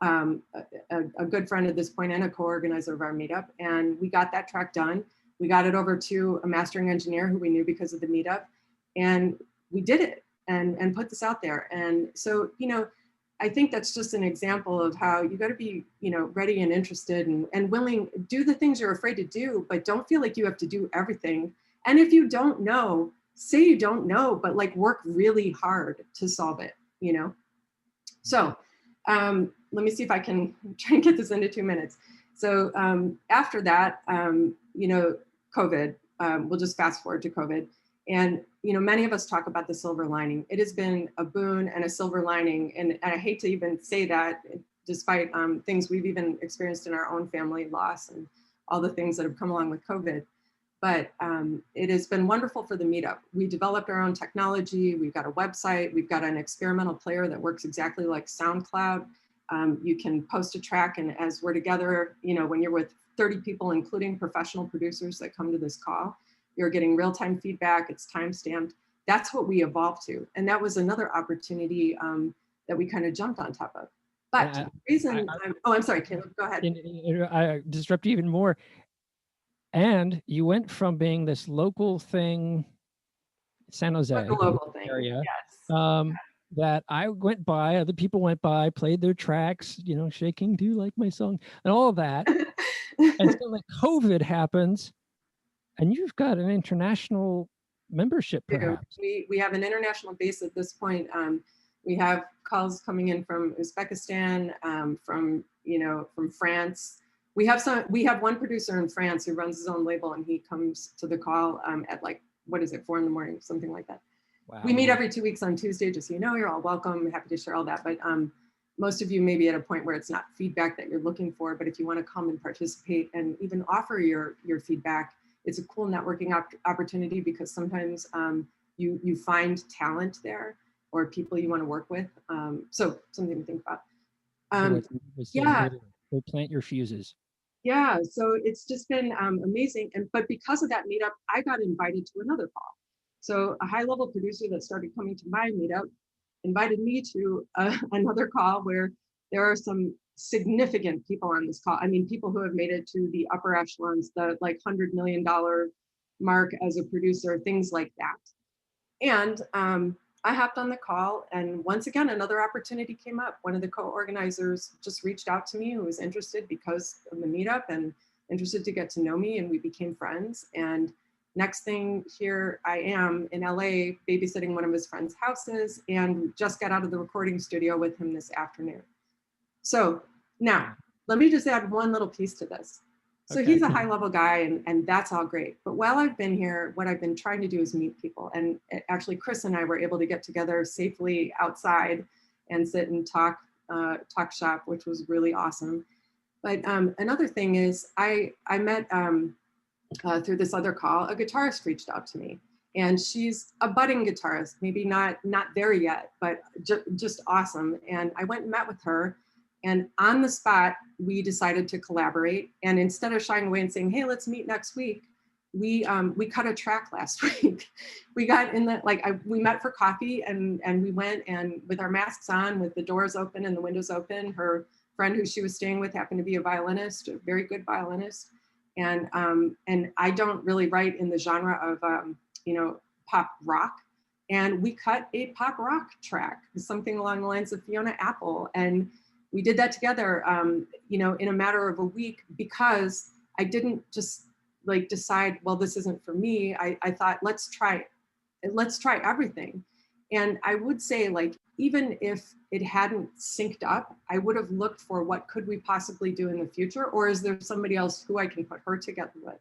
A good friend at this point and a co-organizer of our meetup, and we got that track done. We got it over to a mastering engineer who we knew because of the meetup, and we did it and put this out there. And so, I think that's just an example of how you got to be, ready and interested and willing, do the things you're afraid to do, but don't feel like you have to do everything. And if you don't know, say you don't know, but work really hard to solve it, So let me see if I can try and get this into 2 minutes. So after that, COVID, we'll just fast forward to COVID. And, many of us talk about the silver lining. It has been a boon and a silver lining. And I hate to even say that, despite things we've even experienced in our own family, loss and all the things that have come along with COVID. But it has been wonderful for the meetup. We developed our own technology. We've got a website. We've got an experimental player that works exactly like SoundCloud. You can post a track, and as we're together, when you're with 30 people, including professional producers that come to this call, you're getting real-time feedback. It's time-stamped. That's what we evolved to. And that was another opportunity that we kind of jumped on top of. But the reason I'm sorry, Caleb, go ahead. I disrupt you even more. And you went from being this local thing, San Jose local thing, area, yes. that I went by, other people went by, played their tracks, shaking, do you like my song, and all of that. And so COVID happens, and you've got an international membership, perhaps. We have an international base at this point. We have calls coming in from Uzbekistan, from France. We have one producer in France who runs his own label, and he comes to the call at 4 a.m, something like that. Wow. We meet every 2 weeks on Tuesday, just so you know, you're all welcome. Happy to share all that. But most of you may be at a point where it's not feedback that you're looking for, but if you want to come and participate and even offer your feedback, it's a cool networking opportunity, because sometimes you find talent there or people you want to work with. So something to think about. Yeah. Go plant your fuses. Yeah, so it's just been amazing. But because of that meetup, I got invited to another call. So a high-level producer that started coming to my meetup invited me to another call where there are some significant people on this call. I mean, people who have made it to the upper echelons, the $100 million mark as a producer, things like that. And I hopped on the call, and once again, another opportunity came up. One of the co-organizers just reached out to me, who was interested because of the meetup and interested to get to know me, and we became friends. And next thing, here I am in LA babysitting one of his friend's houses, and just got out of the recording studio with him this afternoon. So now, let me just add one little piece to this. So he's a high-level guy, and that's all great. But while I've been here, what I've been trying to do is meet people. And actually, Chris and I were able to get together safely outside and sit and talk shop, which was really awesome. But another thing is, I met through this other call, a guitarist reached out to me, and she's a budding guitarist, maybe not there yet, but just awesome. And I went and met with her. And on the spot, we decided to collaborate. And instead of shying away and saying, hey, let's meet next week, we cut a track last week. We got in the, we met for coffee and we went, and with our masks on, with the doors open and the windows open, her friend who she was staying with happened to be a violinist, a very good violinist. And I don't really write in the genre of, pop rock. And we cut a pop rock track, something along the lines of Fiona Apple. And we did that together, in a matter of a week, because I didn't just decide, well, this isn't for me. I thought, let's try everything. And I would say, even if it hadn't synced up, I would have looked for what could we possibly do in the future, or is there somebody else who I can put her together with?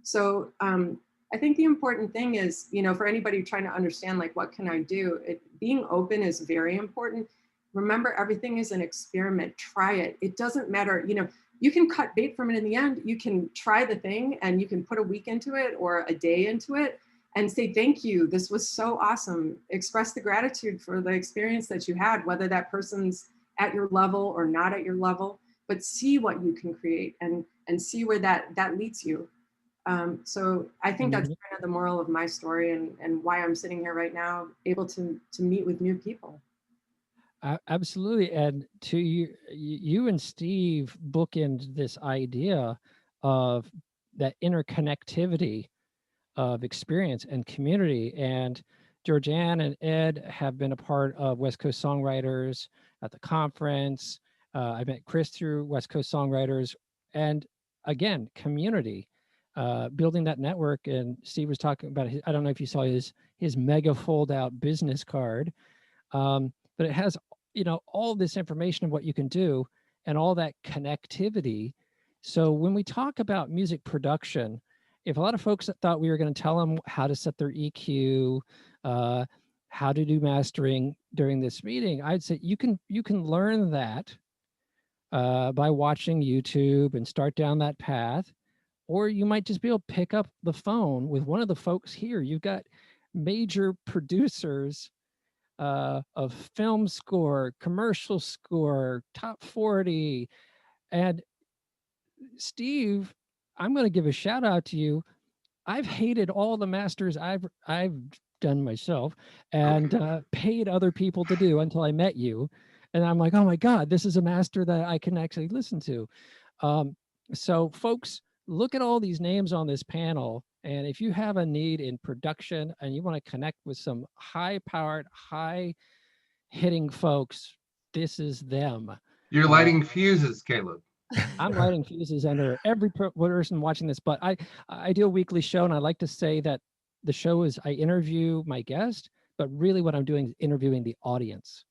So I think the important thing is, for anybody trying to understand, what can I do? Being open is very important. Remember, everything is an experiment. Try it. It doesn't matter. You can cut bait from it in the end. You can try the thing and you can put a week into it or a day into it and say, thank you. This was so awesome. Express the gratitude for the experience that you had, whether that person's at your level or not at your level, but see what you can create and see where that leads you. So I think that's kind of the moral of my story and why I'm sitting here right now, able to meet with new people. Absolutely. And to you and Steve bookend this idea of that interconnectivity of experience and community. And Georgann and Ed have been a part of West Coast Songwriters at the conference. I met Chris through West Coast Songwriters. And again, community, building that network. And Steve was talking about, I don't know if you saw his mega fold out business card, but it has all this information of what you can do and all that connectivity. So when we talk about music production, if a lot of folks thought we were going to tell them how to set their EQ, how to do mastering during this meeting, I'd say you can learn that by watching YouTube and start down that path. Or you might just be able to pick up the phone with one of the folks here. You've got major producers of film score, commercial score, top 40. And Steve, I'm going to give a shout out to you. I've hated all the masters I've done myself and paid other people to do until I met you. And I'm like, oh my God, this is a master that I can actually listen to. So folks, look at all these names on this panel. And if you have a need in production and you want to connect with some high-powered, high-hitting folks, this is them. You're lighting fuses, Caleb. I'm lighting fuses under every person watching this, but I do a weekly show, and I like to say that the show is I interview my guest, but really what I'm doing is interviewing the audience.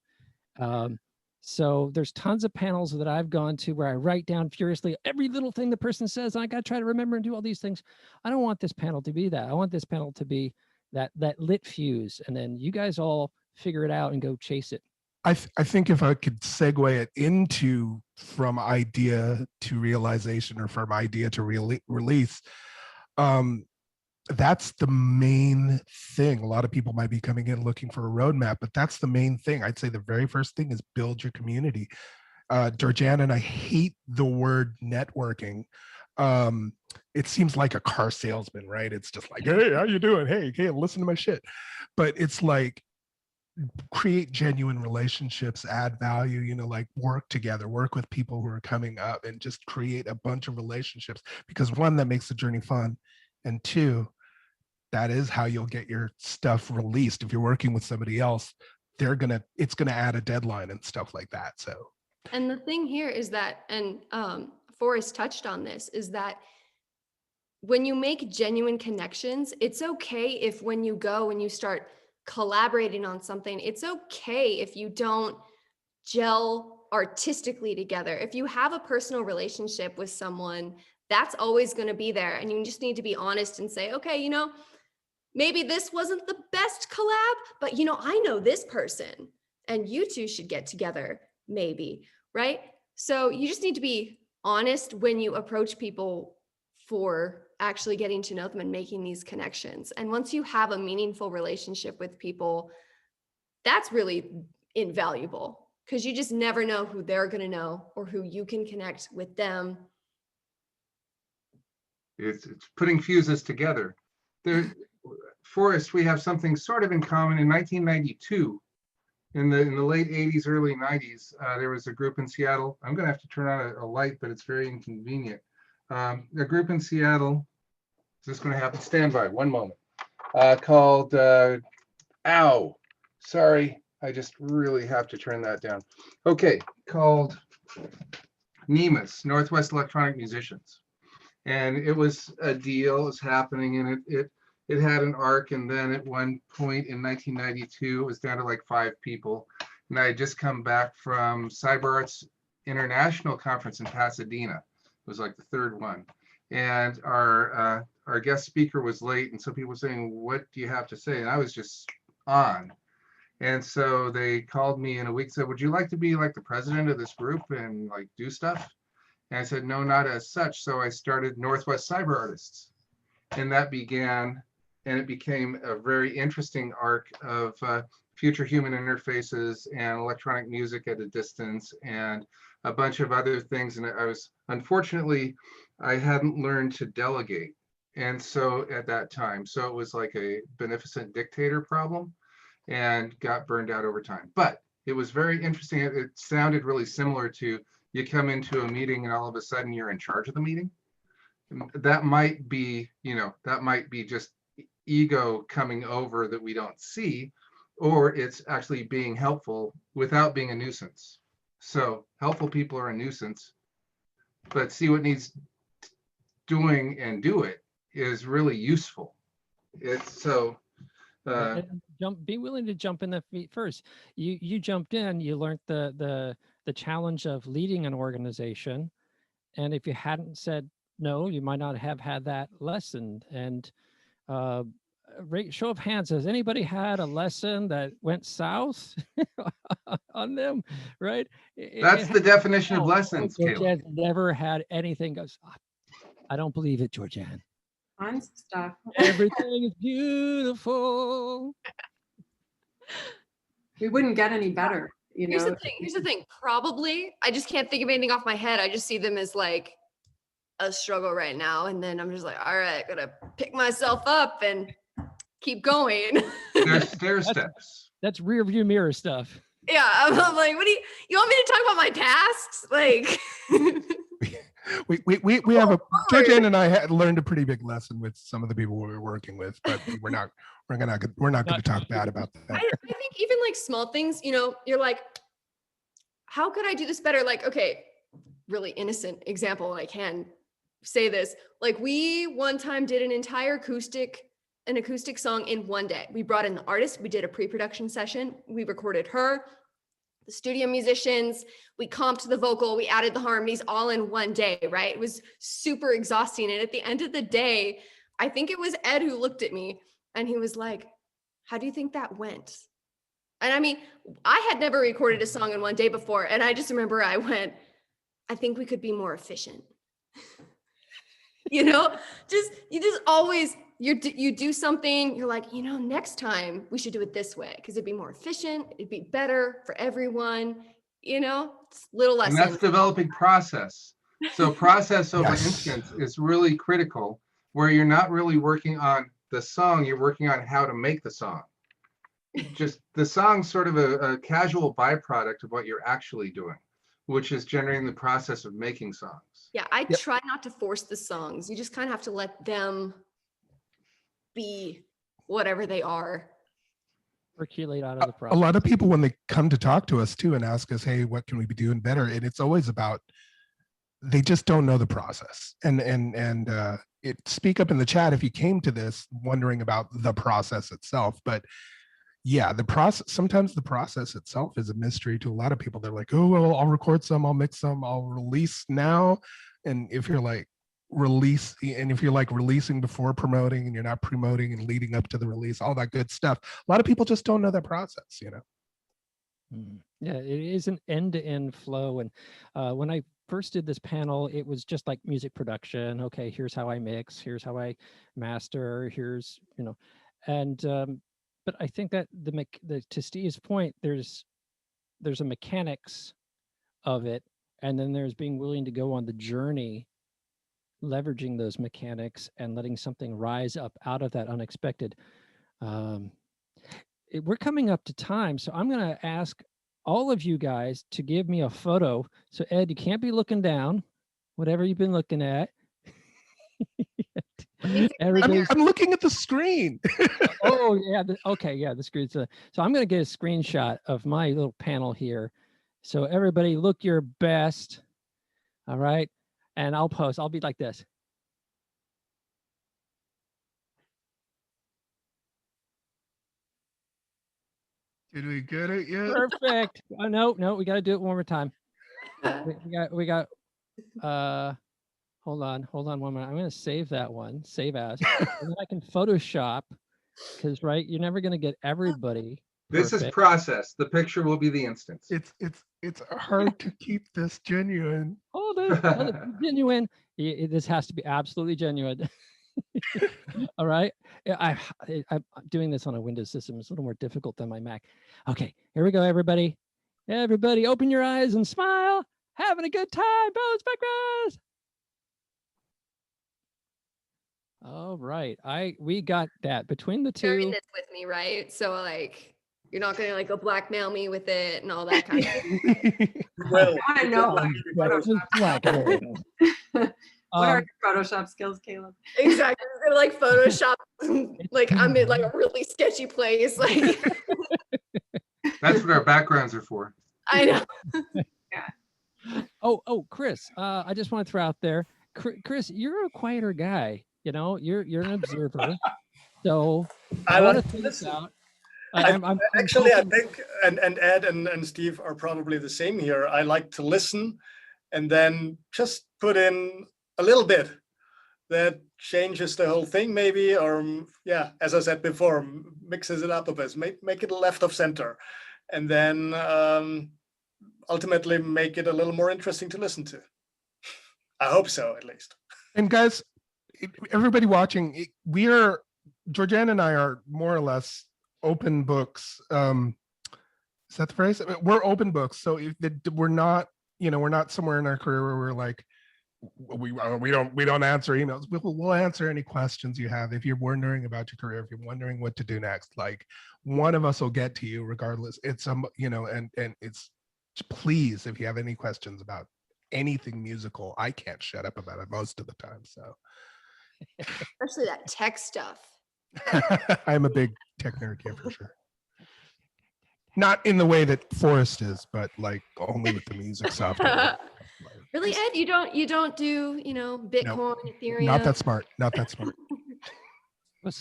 So there's tons of panels that I've gone to where I write down furiously every little thing the person says, and I got to try to remember and do all these things. I don't want this panel to be that. I want this panel to be that lit fuse, and then you guys all figure it out and go chase it. I think if I could segue it into from idea to realization or from idea to release, that's the main thing. A lot of people might be coming in looking for a roadmap, but that's the main thing. I'd say the very first thing is build your community. Georgann and I hate the word networking. It seems like a car salesman, right? It's just like, hey, how you doing? Hey, listen to my shit. But it's like, create genuine relationships, add value, work together, work with people who are coming up and just create a bunch of relationships, because one, that makes the journey fun. And two, that is how you'll get your stuff released. If you're working with somebody else, it's gonna add a deadline and stuff like that. So, and the thing here is that, and Forrest touched on this, is that when you make genuine connections, it's okay if when you go and you start collaborating on something, it's okay if you don't gel artistically together. If you have a personal relationship with someone, that's always going to be there. And you just need to be honest and say, okay, maybe this wasn't the best collab, but I know this person and you two should get together, maybe, right? So you just need to be honest when you approach people for actually getting to know them and making these connections. And once you have a meaningful relationship with people, that's really invaluable. because you just never know who they're going to know or who you can connect with them. It's putting fuses together. There, Forrest, we have something sort of in common. In 1992, in the late 80s, early 90s, there was a group in Seattle. I'm going to have to turn on a light, but it's very inconvenient. A group in Seattle. Is this going to happen? Stand by 1 moment. Called Ow. Sorry, I just really have to turn that down. Okay, called NEMUS, Northwest Electronic Musicians. And it was a deal, it was happening, and it had an arc. And then at one point in 1992, it was down to like 5 people. And I had just come back from Cyber Arts International Conference in Pasadena. It was like the 3rd one. And our guest speaker was late. And so people were saying, what do you have to say? And I was just on. And so they called me in a week, said, would you like to be like the president of this group and like do stuff? And I said, no, not as such. So I started Northwest Cyber Artists. And that began, and it became a very interesting arc of future human interfaces and electronic music at a distance and a bunch of other things. And I was, unfortunately, I hadn't learned to delegate. And so at that time, so it was like a beneficent dictator problem and got burned out over time. But it was very interesting. It sounded really similar to you come into a meeting and all of a sudden you're in charge of the meeting. That might be, that might be just ego coming over that we don't see, or it's actually being helpful without being a nuisance. So helpful people are a nuisance, but see what needs doing and do it is really useful. It's so be willing to jump in the feet first. You jumped in, you learned the challenge of leading an organization, and if you hadn't said no, you might not have had that lesson. And show of hands, has anybody had a lesson that went south on them? Right? That's the definition of lessons, Caleb. Georgann never had anything goes, I don't believe it, Georgann. Fun stuff. Everything is beautiful. We wouldn't get any better, Here's the thing. Probably, I just can't think of anything off my head. I just see them as like a struggle right now. And then I'm just like, all right, gotta pick myself up and keep going. There's stair steps. That's rear view mirror stuff. Yeah, I'm like, what do you want me to talk about my tasks? Like, we have Georgann and I had learned a pretty big lesson with some of the people we were working with, but we're not going to talk bad about that. I think even like small things, you're like, how could I do this better? Like, okay, really innocent example, I can say this. Like, we one time did an entire acoustic song in one day. We brought in the artist, we did a pre-production session, we recorded her, the studio musicians, we comped the vocal, we added the harmonies all in one day, right? It was super exhausting. And at the end of the day, I think it was Ed who looked at me and he was like, how do you think that went? And I mean, I had never recorded a song in one day before. And I just remember I went, I think we could be more efficient. You just always, you do something, you're like, next time we should do it this way because it'd be more efficient, it'd be better for everyone, it's little lessons. And that's developing process. So process over Yes. instance is really critical, where you're not really working on the song, you're working on how to make the song. Just the song's sort of a casual byproduct of what you're actually doing, which is generating the process of making songs. Yeah, I try not to force the songs. You just kind of have to let them be whatever they are. Percolate out of the A process. lot of people, when they come to talk to us too and ask us, hey, what can we be doing better? And it's always about, they just don't know the process. And speak up in the chat if you came to this wondering about the process itself. But yeah, the process, sometimes the process itself is a mystery to a lot of people. They're like, oh, well, I'll record some, I'll mix some, I'll release now. And if you're like releasing before promoting and you're not promoting and leading up to the release, all that good stuff, a lot of people just don't know that process, Yeah, it is an end-to-end flow. And when I first did this panel, it was just like music production. Okay, here's how I mix, here's how I master, here's, and but I think that to Steve's point, there's there's a mechanics of it, and then there's being willing to go on the journey, leveraging those mechanics and letting something rise up out of that unexpected. We're coming up to time, so I'm going to ask all of you guys to give me a photo. So Ed, you can't be looking down, whatever you've been looking at. Everybody's, I'm looking at the screen. oh yeah, okay, yeah, the screen. So I'm going to get a screenshot of my little panel here. So everybody look your best. All right. And I'll post. I'll be like this. Did we get it yet? Perfect. Oh no, we got to do it one more time. We got hold on 1 minute. I'm going to save that one, save as, and then I can Photoshop, because right, you're never going to get everybody. This is process. The picture will be the instance. It's hard to keep this genuine. Oh, that's genuine. This has to be absolutely genuine. All right. I'm doing this on a Windows system. It's a little more difficult than my Mac. Okay, here we go, everybody. Everybody open your eyes and smile. Having a good time, Bones Breakfast. All right. We got that between the Sharing two. this with me, right? So like, you're not gonna like go blackmail me with it and all that kind of stuff. Well, I know. What are your Photoshop skills, Caleb? Exactly. I'm gonna like Photoshop like I'm in like a really sketchy place. Like That's what our backgrounds are for. I know. Oh, Chris, I just want to throw out there, Chris, you're a quieter guy. You know, you're an observer. So I want like to to throw this listen. out. Actually, I hoping- think, and Ed and Steve are probably the same here. I like to listen and then just put in a little bit that changes the whole thing, maybe, or yeah, as I said before, mixes it up a bit, make it left of center, and then ultimately make it a little more interesting to listen to. I hope so, at least. And guys, everybody watching, Georgann and I are more or less open books. Is that the phrase? We're open books. So we're not somewhere in our career where we're like, we don't answer emails. We'll answer any questions you have. If you're wondering about your career, if you're wondering what to do next, like one of us will get to you regardless. It's and it's, please, if you have any questions about anything musical, I can't shut up about it most of the time. So Especially that tech stuff. I'm a big tech nerd here for sure. Not in the way that Forrest is, but like only with the music software. Really, Ed? You don't do, Bitcoin, Ethereum? Not that smart.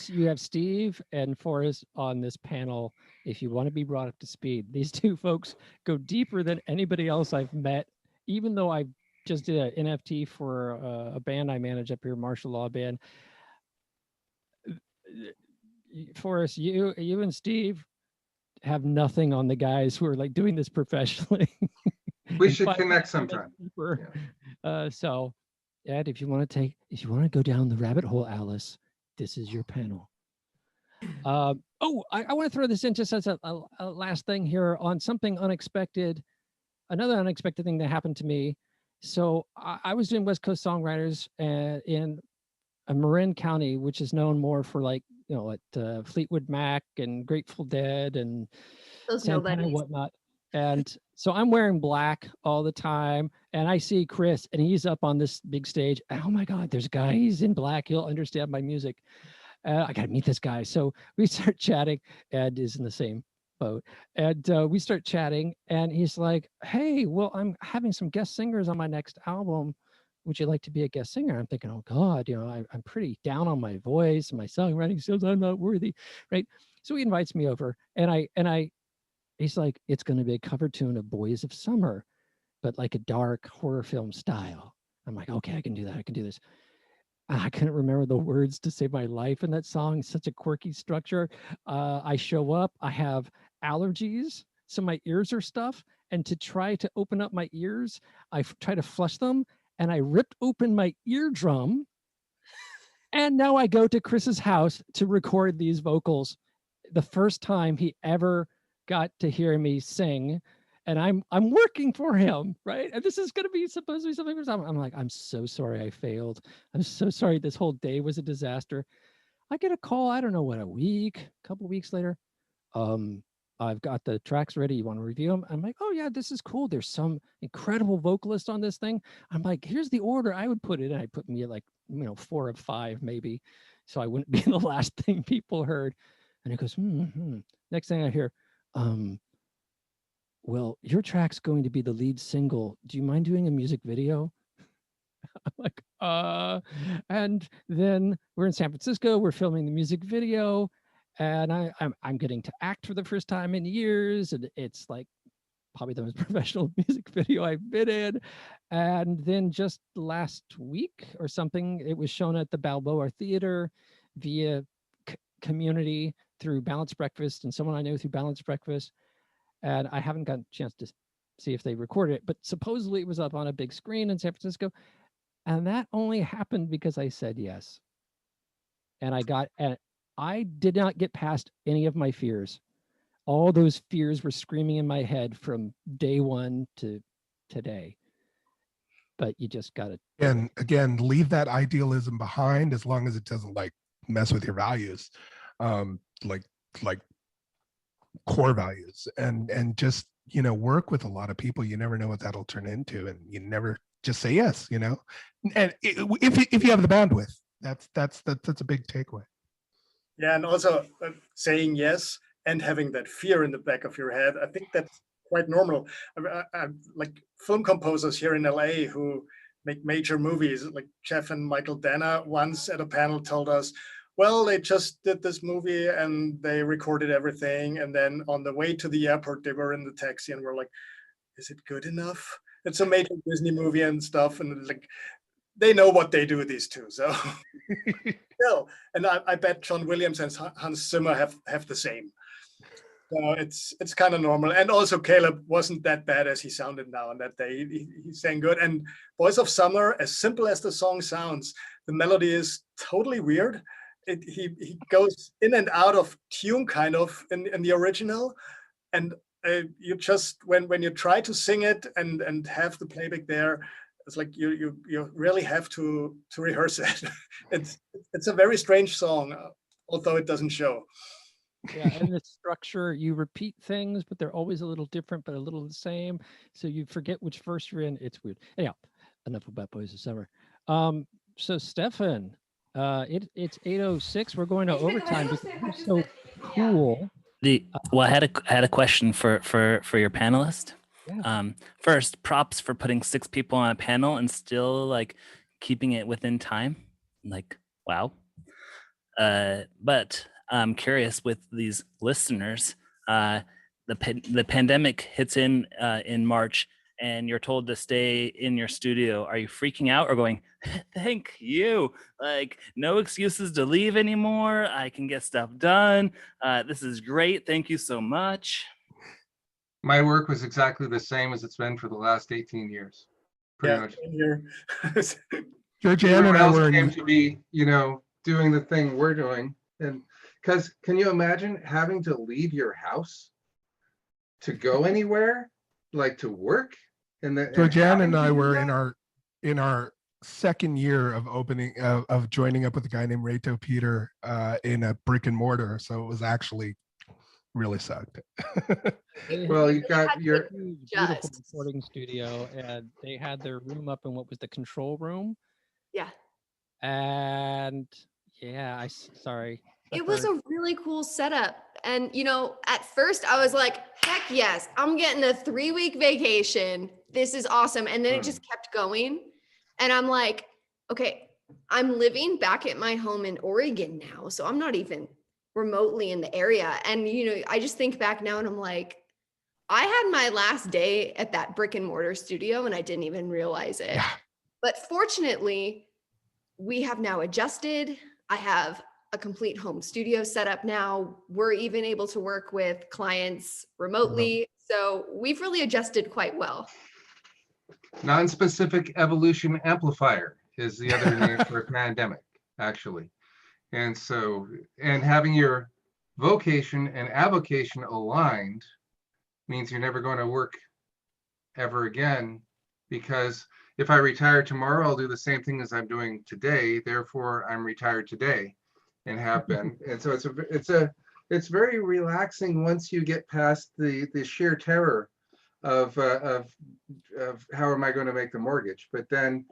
You have Steve and Forrest on this panel. If you want to be brought up to speed, these two folks go deeper than anybody else I've met, even though I just did an NFT for a band I manage up here, Martial Law Band. Forrest, you and Steve have nothing on the guys who are like doing this professionally. We should connect sometime. Yeah. So, Ed, if you want to go down the rabbit hole, Alice, this is your panel. I want to throw this in just as a last thing here on something unexpected. Another unexpected thing that happened to me. So I was doing West Coast Songwriters in Marin County, which is known more for like, Fleetwood Mac and Grateful Dead and Those Santana and whatnot. And so I'm wearing black all the time. And I see Chris and he's up on this big stage. Oh my God, there's a guy, he's in black. He'll understand my music. I got to meet this guy. So we start chatting. Ed is in the same boat. And we start chatting and he's like, hey, well, I'm having some guest singers on my next album. Would you like to be a guest singer? I'm thinking, oh God, I'm pretty down on my voice. My songwriting skills, I'm not worthy, right? So he invites me over and he's like, it's going to be a cover tune of Boys of Summer, but like a dark horror film style. I'm like, okay, I can do that. I can do this. I couldn't remember the words to save my life in that song. It's such a quirky structure. I show up, I have allergies, so my ears are stuffed. And to try to open up my ears, I try to flush them. And I ripped open my eardrum. And now I go to Chris's house to record these vocals. The first time he ever got to hear me sing. and I'm working for him, right? And this is going to be supposed to be something for someone. I'm like, I'm so sorry I failed. I'm so sorry this whole day was a disaster. I get a call, I don't know what, a couple weeks later. I've got the tracks ready. You want to review them? I'm like, oh yeah, this is cool. There's some incredible vocalist on this thing. I'm like, here's the order I would put it in. I put me at like, 4 of 5 maybe, so I wouldn't be the last thing people heard. And he goes, Next thing I hear, well, your track's going to be the lead single. Do you mind doing a music video? I'm like, and then we're in San Francisco. We're filming the music video, and I'm getting to act for the first time in years, and it's like probably the most professional music video I've been in. And then just last week or something, it was shown at the Balboa Theater via community through Balanced Breakfast and someone I know through Balanced Breakfast. And I haven't gotten a chance to see if they recorded it, but supposedly it was up on a big screen in San Francisco. And that only happened because I said yes. And I did not get past any of my fears. All those fears were screaming in my head from day one to today. But you just got to. And again, leave that idealism behind as long as it doesn't like mess with your values, like core values, and just, work with a lot of people. You never know what that'll turn into, and you never just say yes, and if you have the bandwidth, that's a big takeaway. Yeah, and also saying yes and having that fear in the back of your head, I think that's quite normal. I like film composers here in LA who make major movies, like Jeff and Michael Dana once at a panel told us, well, they just did this movie and they recorded everything, and then on the way to the airport they were in the taxi and we're like, is it good enough? It's a major Disney movie and stuff, and like they know what they do, these two. So still, and I bet John Williams and Hans Zimmer have the same. So it's kind of normal. And also Kalib wasn't that bad as he sounded now on that day. He sang good. And Boys of Summer, as simple as the song sounds, the melody is totally weird. He goes in and out of tune kind of in the original. And you just, when you try to sing it and have the playback there, it's like you really have to rehearse it. It's a very strange song, although it doesn't show. Yeah, and the structure, you repeat things, but they're always a little different, but a little the same. So you forget which verse you're in. It's weird. Anyhow, enough about Boys of Summer. So Stefan, it's 8:06. We're going to overtime because you're so cool. I had a question for your panelist. Yeah. First, props for putting 6 people on a panel and still like keeping it within time. Like, wow. But I'm curious with these listeners, the pandemic hits in March and you're told to stay in your studio. Are you freaking out or going, thank you, like no excuses to leave anymore, I can get stuff done, this is great, thank you so much? My work was exactly the same as it's been for the last 18 years. Pretty much. Georgann and I were came to be, doing the thing we're doing. And because can you imagine having to leave your house to go anywhere, like to work? And Georgann and I were in our second year of opening of joining up with a guy named Reto Peter in a brick and mortar. So it was actually really sucked. Well, you got your beautiful recording studio, and they had their room up in what was the control room. Yeah. And yeah, sorry. It was a really cool setup. And, at first I was like, heck yes, I'm getting a 3-week vacation. This is awesome. And then it just kept going. And I'm like, okay, I'm living back at my home in Oregon now. So I'm not even remotely in the area. And, I just think back now and I'm like, I had my last day at that brick and mortar studio and I didn't even realize it. Yeah. But fortunately, we have now adjusted. I have a complete home studio set up now. We're even able to work with clients remotely. So we've really adjusted quite well. Non-specific evolution amplifier is the other name for a pandemic, actually. And so, and having your vocation and avocation aligned means you're never going to work ever again, because if I retire tomorrow, I'll do the same thing as I'm doing today. Therefore, I'm retired today, and have been. And so it's very relaxing once you get past the sheer terror of how am I going to make the mortgage, but then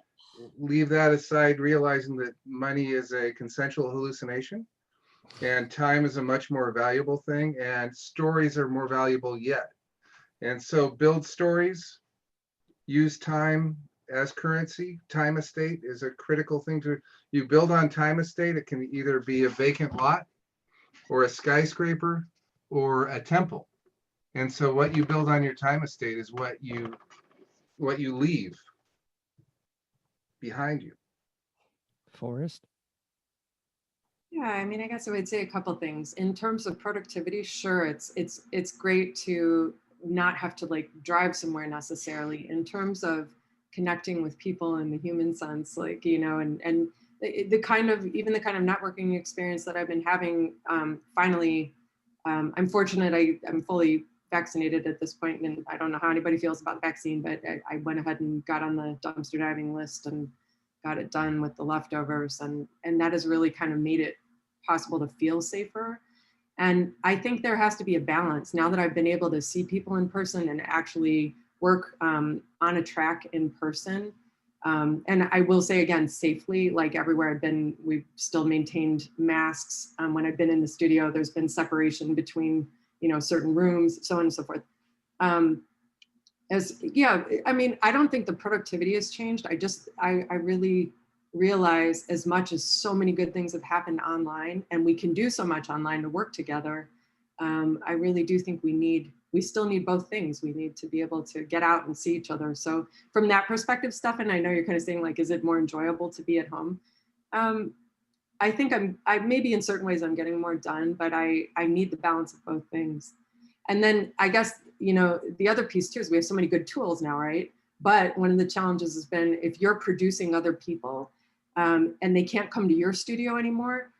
leave that aside, realizing that money is a consensual hallucination and time is a much more valuable thing, and stories are more valuable yet. And so build stories, use time as currency. Time estate is a critical thing to, you build on time estate. It can either be a vacant lot or a skyscraper or a temple. And so what you build on your time estate is what you leave behind you. Forrest? Yeah, I mean, I guess I would say a couple things. In terms of productivity, sure, it's great to not have to like drive somewhere necessarily. In terms of connecting with people in the human sense, like, you know, and the kind of, even the kind of networking experience that I've been having, finally, I'm fortunate I'm fully vaccinated at this point, and I don't know how anybody feels about the vaccine, but I went ahead and got on the dumpster diving list and got it done with the leftovers, and that has really kind of made it possible to feel safer. And I think there has to be a balance now that I've been able to see people in person and actually work on a track in person. And I will say again, safely, like everywhere I've been, we've still maintained masks. When I've been in the studio, there's been separation between, you know, certain rooms, so on and so forth. Yeah, I mean, I don't think the productivity has changed. I really realize, as much as so many good things have happened online and we can do so much online to work together, I really do think we still need both things. We need to be able to get out and see each other. So from that perspective, Stefan, I know you're kind of saying like, is it more enjoyable to be at home? I think I maybe in certain ways I'm getting more done, but I need the balance of both things. And then I guess, you know, the other piece too is we have so many good tools now, right? But one of the challenges has been if you're producing other people and they can't come to your studio anymore,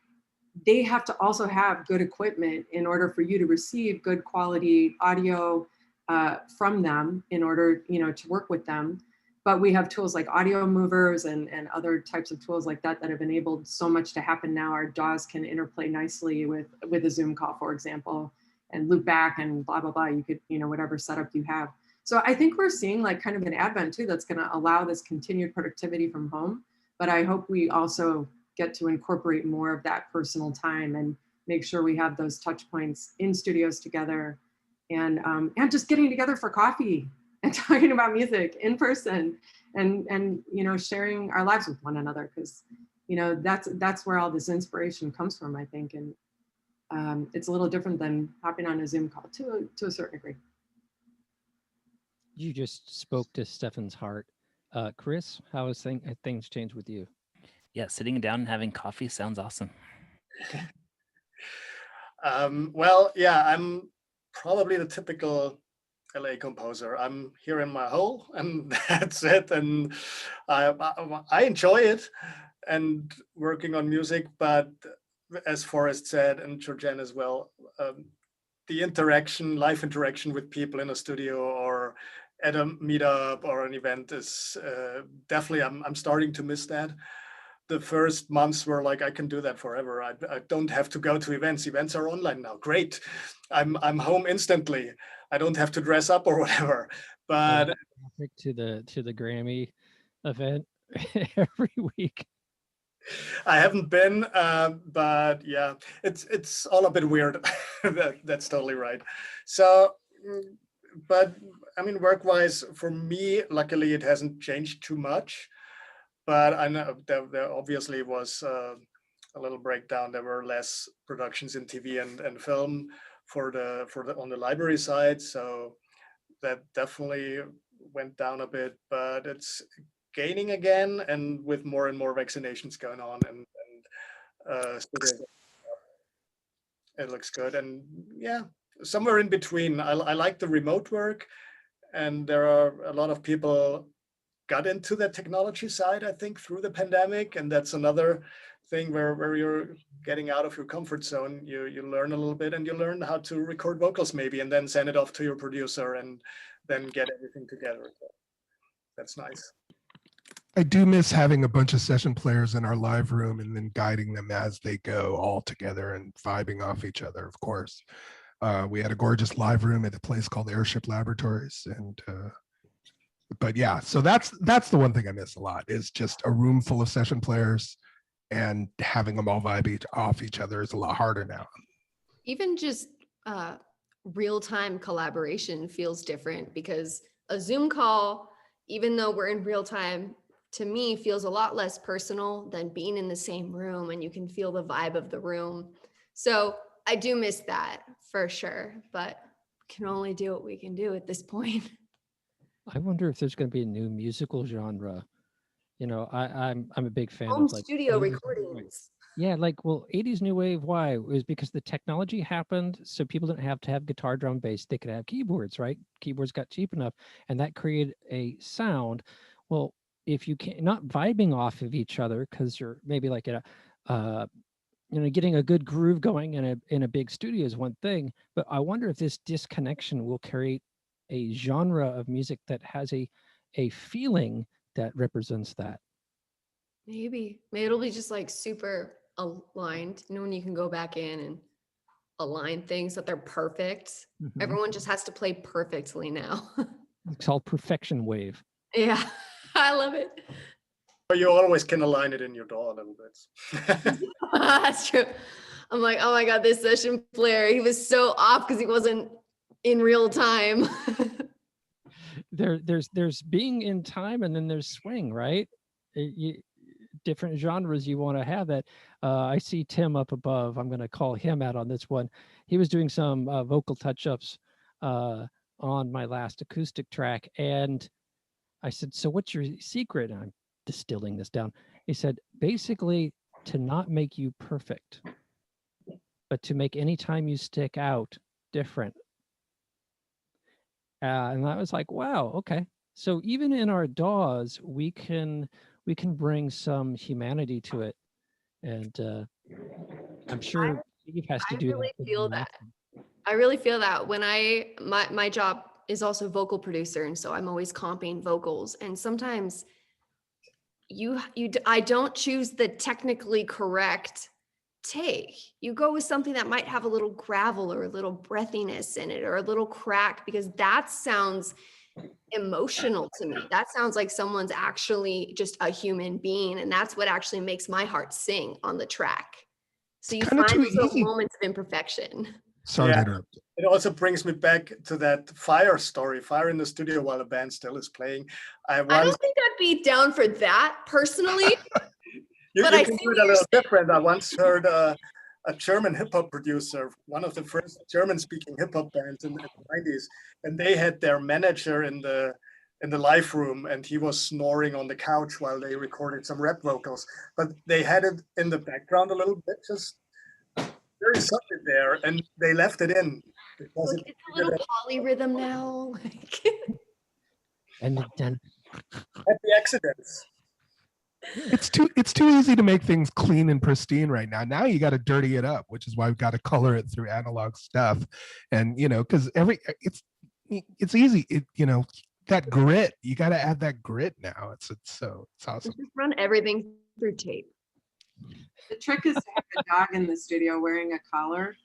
they have to also have good equipment in order for you to receive good quality audio from them in order, you know, to work with them. But we have tools like audio movers and other types of tools like that that have enabled so much to happen now. Our DAWs can interplay nicely with a Zoom call, for example, and loop back and blah, blah, blah. You could, you know, whatever setup you have. So I think we're seeing like kind of an advent too that's going to allow this continued productivity from home. But I hope we also get to incorporate more of that personal time and make sure we have those touch points in studios together and just getting together for coffee and talking about music in person and you know, sharing our lives with one another, because you know that's where all this inspiration comes from, I think. And it's a little different than hopping on a Zoom call to a certain degree. You just spoke to Stefan's heart. Chris, how has things changed with you? Yeah, sitting down and having coffee sounds awesome. Well, yeah, I'm probably the typical LA composer. I'm here in my hole and that's it. And I enjoy it and working on music, but as Forrest said, and Georgann as well, the interaction, live interaction with people in a studio or at a meetup or an event is definitely, I'm starting to miss that. The first months were like, I can do that forever. I don't have to go to events. Events are online now. Great. I'm home instantly. I don't have to dress up or whatever. But to the Grammy event every week. I haven't been, but yeah, it's all a bit weird. That's totally right. So, but I mean, work-wise, for me, luckily, it hasn't changed too much. But I know there obviously was a little breakdown. There were less productions in TV and film for the on the library side. So that definitely went down a bit, but it's gaining again, and with more and more vaccinations going on, and it looks good. And yeah, somewhere in between. I like the remote work, and there are a lot of people got into the technology side, I think, through the pandemic, and that's another thing where you're getting out of your comfort zone. You learn a little bit, and you learn how to record vocals maybe, and then send it off to your producer, and then get everything together. So that's nice. I do miss having a bunch of session players in our live room and then guiding them as they go all together and vibing off each other, of course. We had a gorgeous live room at a place called Airship Laboratories. And but yeah, so that's the one thing I miss a lot, is just a room full of session players, and having them all vibe off each other is a lot harder now. Even just real-time collaboration feels different, because a Zoom call, even though we're in real time, to me feels a lot less personal than being in the same room and you can feel the vibe of the room. So I do miss that for sure, but we can only do what we can do at this point. I wonder if there's going to be a new musical genre. You know, I'm a big fan Home of like studio 80s recordings. Yeah, like, well, 80s new wave, why? It was because the technology happened, so people didn't have to have guitar, drum, bass. They could have keyboards, right? Keyboards got cheap enough, and that created a sound. Well, if you can't, not vibing off of each other, because you're maybe like at a, getting a good groove going in a big studio is one thing, but I wonder if this disconnection will create a genre of music that has a feeling that represents that. Maybe it'll be just like super aligned, when you can go back in and align things so that they're perfect. Mhm. Everyone just has to play perfectly now. It's called perfection wave. Yeah, I love it. But you always can align it in your DAW a little bit. That's true. I'm like, oh my God, this session player, he was so off because he wasn't in real time. There's being in time, and then there's swing, right? Different genres you want to have that. I see Tim up above. I'm going to call him out on this one. He was doing some vocal touch-ups on my last acoustic track, and I said, so what's your secret? And I'm distilling this down. He said, basically, to not make you perfect, but to make any time you stick out different. And I was like, wow, okay. So even in our DAWs, we can bring some humanity to it. And I'm sure Steve has to do really that. feel that. I really feel that when my job is also vocal producer. And so I'm always comping vocals. And sometimes I don't choose the technically correct take. You go with something that might have a little gravel or a little breathiness in it or a little crack, because that sounds emotional to me. That sounds like someone's actually just a human being. And that's what actually makes my heart sing on the track. So you find those little moments of imperfection. Sorry to interrupt. It also brings me back to that fire story, fire in the studio while the band still is playing. I don't think I'd be down for that personally. you I can see do it what a little you're different. I once heard a German hip hop producer, one of the first German speaking hip hop bands in the 90s. And they had their manager in the live room, and he was snoring on the couch while they recorded some rap vocals. But they had it in the background a little bit, just very subtle there, and they left it in. Because it's a little polyrhythm now. And then happy accidents. It's too easy to make things clean and pristine right now. Now you got to dirty it up, which is why we've got to color it through analog stuff. And because it's easy. That grit, you got to add that grit now. It's awesome. Just run everything through tape. The trick is to have a dog in the studio wearing a collar.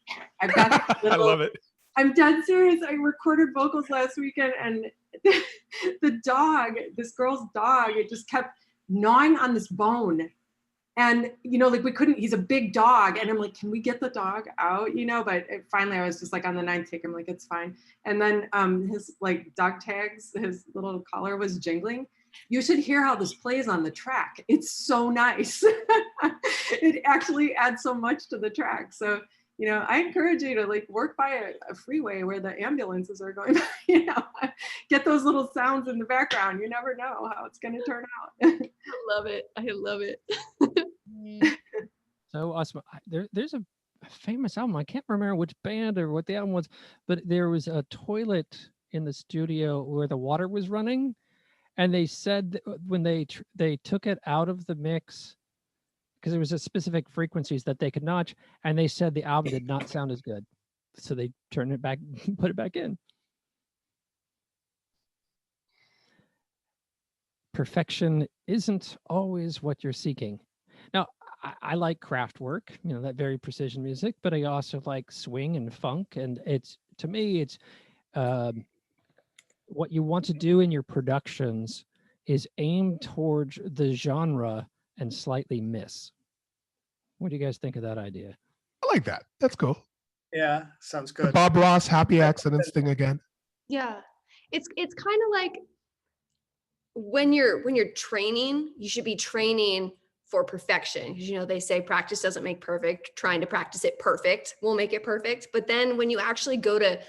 I've got I love it. I'm dead serious. I recorded vocals last weekend, and the dog, this girl's dog, it just kept gnawing on this bone. And, like we couldn't, he's a big dog. And I'm like, can we get the dog out? But finally I was just like on the 9th take, I'm like, it's fine. And then his like dog tags, his little collar was jingling. You should hear how this plays on the track. It's so nice. It actually adds so much to the track. So, I encourage you to like work by a freeway where the ambulances are going by, get those little sounds in the background. You never know how it's going to turn out. I love it. I love it. So awesome. There's a famous album. I can't remember which band or what the album was, but there was a toilet in the studio where the water was running. And they said that when they took it out of the mix, because there was a specific frequencies that they could notch, and they said the album did not sound as good, so they turned it back, put it back in. Perfection isn't always what you're seeking. Now, I like craft work, you know, that very precision music, but I also like swing and funk, and it's, to me, it's what you want to do in your productions is aim towards the genre and slightly miss. What do you guys think of that idea? I like that. That's cool. Yeah, sounds The good. Bob Ross Happy Accidents thing again. Yeah. It's kind of like when you're training, you should be training for perfection. Because, you know, they say practice doesn't make perfect. Trying to practice it perfect will make it perfect. But then when you actually go to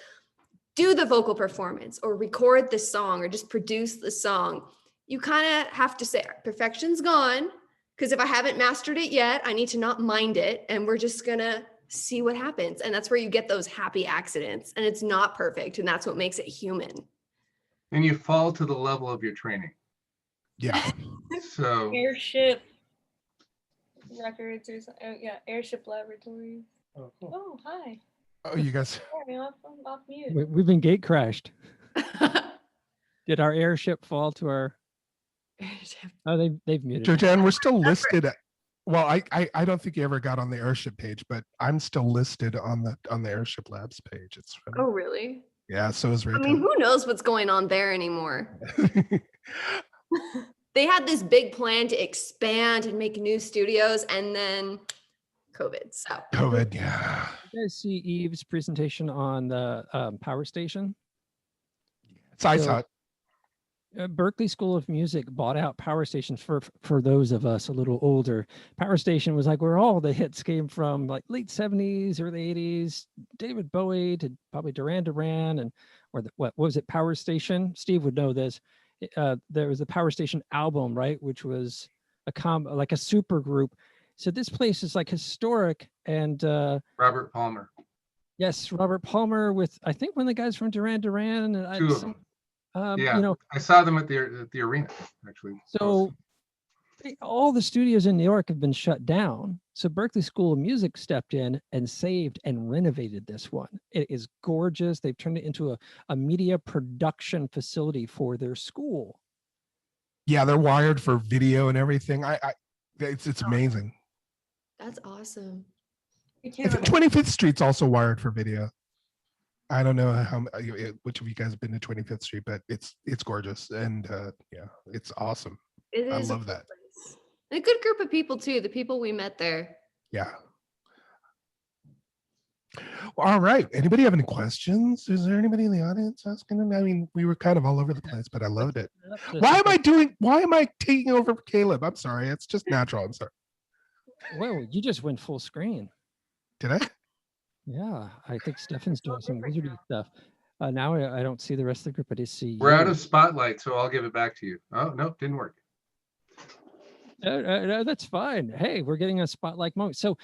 do the vocal performance or record the song or just produce the song, you kind of have to say perfection's gone, because if I haven't mastered it yet, I need to not mind it, and we're just gonna see what happens. And that's where you get those happy accidents, and it's not perfect, and that's what makes it human. And you fall to the level of your training. Yeah. So Airship records or something. Oh, yeah, Airship Laboratories. Oh, cool. Oh, hi. Oh, you guys. Sorry, off mute. We've been gate crashed. Did our airship fall to our? Oh, they've muted. Georgann, we're still listed. Well, I don't think you ever got on the airship page, but I'm still listed on the Airship Labs page. It's funny. Oh, really? Yeah, so is Rachel. I mean, who knows what's going on there anymore? They had this big plan to expand and make new studios, and then COVID. So COVID, yeah. You guys see Eve's presentation on the power station? So I saw it. Berklee School of Music bought out Power Station for those of us a little older. Power Station was like where all the hits came from, like late 70s, early 80s, David Bowie to probably Duran Duran, and what was it, Power Station? Steve would know this. There was the Power Station album, right, which was like a super group. So this place is like historic, and Robert Palmer. yes, Robert Palmer with, I think, one of the guys from Duran Duran, and Two of them. Yeah, you know, I saw them at the arena, actually. so all the studios in New York have been shut down. So Berklee School of Music stepped in and saved and renovated this one. It is gorgeous. They've turned it into a media production facility for their school. Yeah, they're wired for video and everything. It's amazing. that's awesome. I I can't think remember. 25th Street's also wired for video. I don't know which of you guys have been to 25th Street, but it's gorgeous, and yeah, it's awesome. It I is love a cool that. place. And a good group of people too. The people we met there. Yeah. Well, all right. Anybody have any questions? Is there anybody in the audience asking them? I mean, we were kind of all over the place, but I loved it. Why am I taking over for Caleb? I'm sorry. It's just natural. I'm sorry. Whoa, you just went full screen. Did I? Yeah, I think Stefan's doing some wizardy stuff. Now I don't see the rest of the group. I just see We're out you. of spotlight, so I'll give it back to you. Oh, no, didn't work. No, that's fine. Hey, we're getting a spotlight moment. So,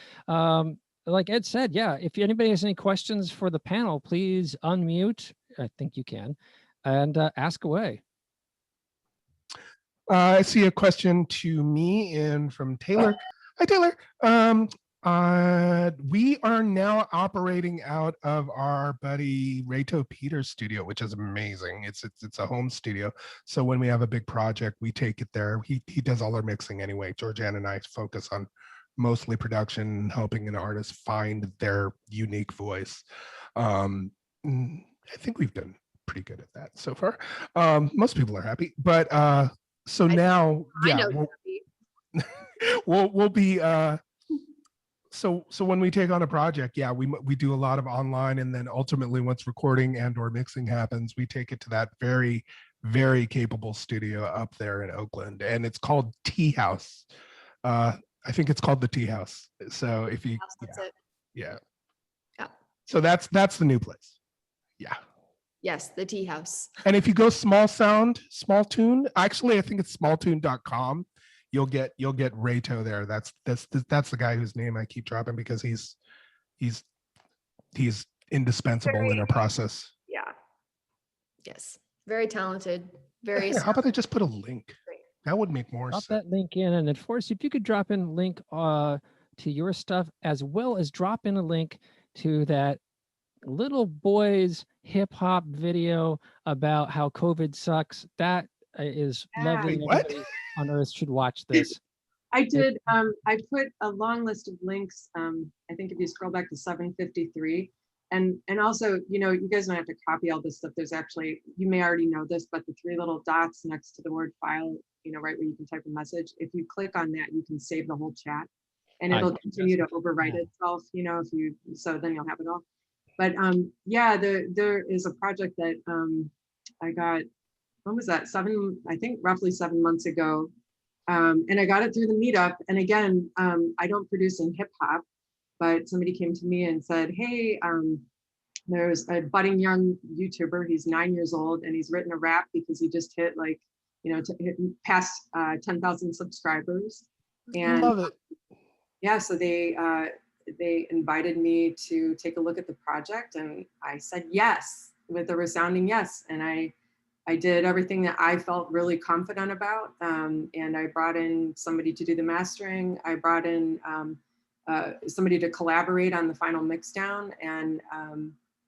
like Ed said, yeah, if anybody has any questions for the panel, please unmute. I think you can, and ask away. I see a question to me and from Taylor. Hi, Taylor. We are now operating out of our buddy Reto Peters' studio, which is amazing. It's a home studio. So when we have a big project, we take it there. He does all our mixing anyway. Georgann and I focus on mostly production, helping an artist find their unique voice. I think we've done pretty good at that so far. Most people are happy, but so now, yeah, we'll be so when we take on a project, yeah, we do a lot of online, and then ultimately once recording and or mixing happens, we take it to that very, very capable studio up there in Oakland, and it's called Tea House. I think it's called the Tea House. So if you, yeah. So that's the new place. Yeah. Yes, the Tea House. And if you go Small Tune, actually, I think it's smalltune.com. You'll get Reto there. That's the guy whose name I keep dropping because he's indispensable in our process. Yeah. Yes. Very talented. Very. How about I just put a link? That would make more Drop sense. that link in, and then Forrest, if you could drop in a link to your stuff, as well as drop in a link to that little boy's hip hop video about how COVID sucks. That is lovely. Wait, what? Everybody on earth should watch this. I did. I put a long list of links. I think if you scroll back to 753, and also, you guys don't have to copy all this stuff. There's actually, you may already know this, but the 3 little dots next to the word file, right where you can type a message. If you click on that, you can save the whole chat, and it'll continue to overwrite itself. So then you'll have it all. But yeah, there is a project that I got. When was that? Roughly 7 months ago. And I got it through the meetup. And again, I don't produce in hip hop, but somebody came to me and said, hey, there's a budding young YouTuber. He's 9 years old, and he's written a rap because he just hit past 10,000 subscribers. And Love it. yeah, so they invited me to take a look at the project, and I said yes with a resounding yes. And I did everything that I felt really confident about. And I brought in somebody to do the mastering. I brought in somebody to collaborate on the final mix down. And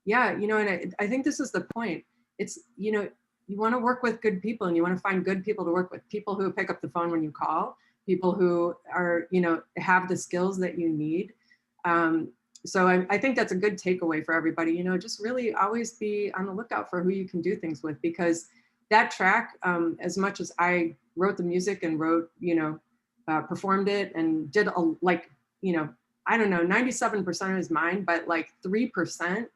yeah, and I think this is the point. It's, you want to work with good people, and you want to find good people to work with, people who pick up the phone when you call, people who are, have the skills that you need. So I think that's a good takeaway for everybody, just really always be on the lookout for who you can do things with, because that track, as much as I wrote the music and wrote, performed it and did I don't know, 97% is mine, but like 3%,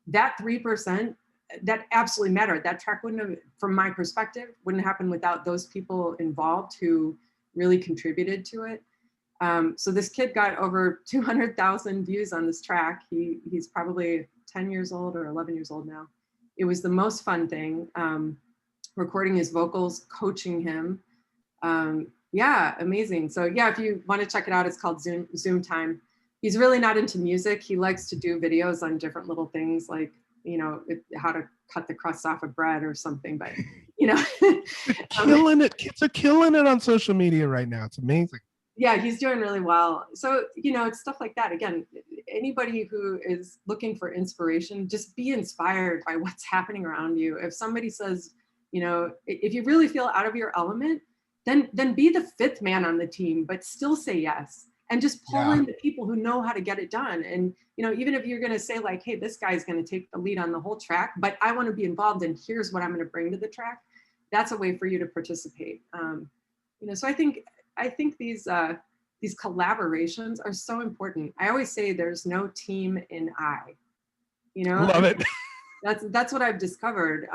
that 3%, that absolutely mattered. That track wouldn't have, from my perspective, wouldn't happen without those people involved who really contributed to it. So this kid got over 200,000 views on this track. He's probably 10 years old or 11 years old now. It was the most fun thing, recording his vocals, coaching him. Yeah, amazing. So yeah, if you want to check it out, it's called Zoom Time. He's really not into music. He likes to do videos on different little things, like, how to cut the crust off of bread or something, but killing it. Kids are killing it on social media right now. It's amazing. Yeah, he's doing really well. So, it's stuff like that. Again, anybody who is looking for inspiration, just be inspired by what's happening around you. If somebody says, if you really feel out of your element, then be the 5th man on the team, but still say yes. And just pull in the people who know how to get it done. And, even if you're going to say like, hey, this guy's going to take the lead on the whole track, but I want to be involved, and here's what I'm going to bring to the track. That's a way for you to participate. So I think these collaborations are so important. I always say there's no team in I. Love it. That's what I've discovered.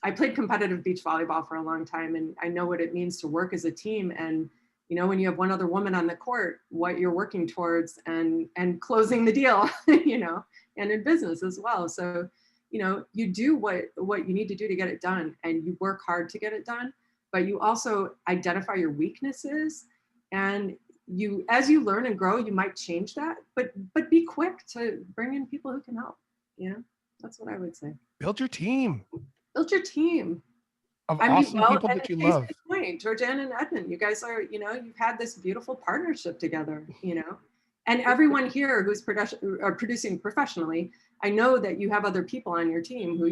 I played competitive beach volleyball for a long time, and I know what it means to work as a team. And when you have one other woman on the court, what you're working towards, and closing the deal, and in business as well. So, you do what you need to do to get it done, and you work hard to get it done. But you also identify your weaknesses, and as you learn and grow, you might change that, but be quick to bring in people who can help. That's what I would say. Build your team. Build your team Of awesome people that you love. Point, Georgann and Edmund, you guys are, you've had this beautiful partnership together, and everyone here who's producing professionally, I know that you have other people on your team who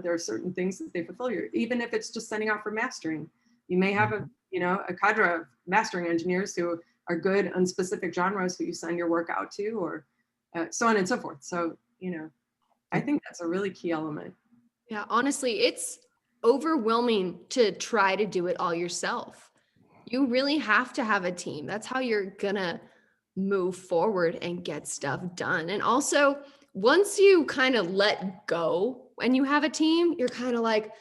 there are certain things that they fulfill even if it's just sending out for mastering. You may have a cadre of mastering engineers who are good on specific genres who you send your work out to, or so on and so forth. So, I think that's a really key element. Yeah, honestly, it's overwhelming to try to do it all yourself. You really have to have a team. That's how you're gonna move forward and get stuff done. And also, once you kind of let go and you have a team, you're kind of like,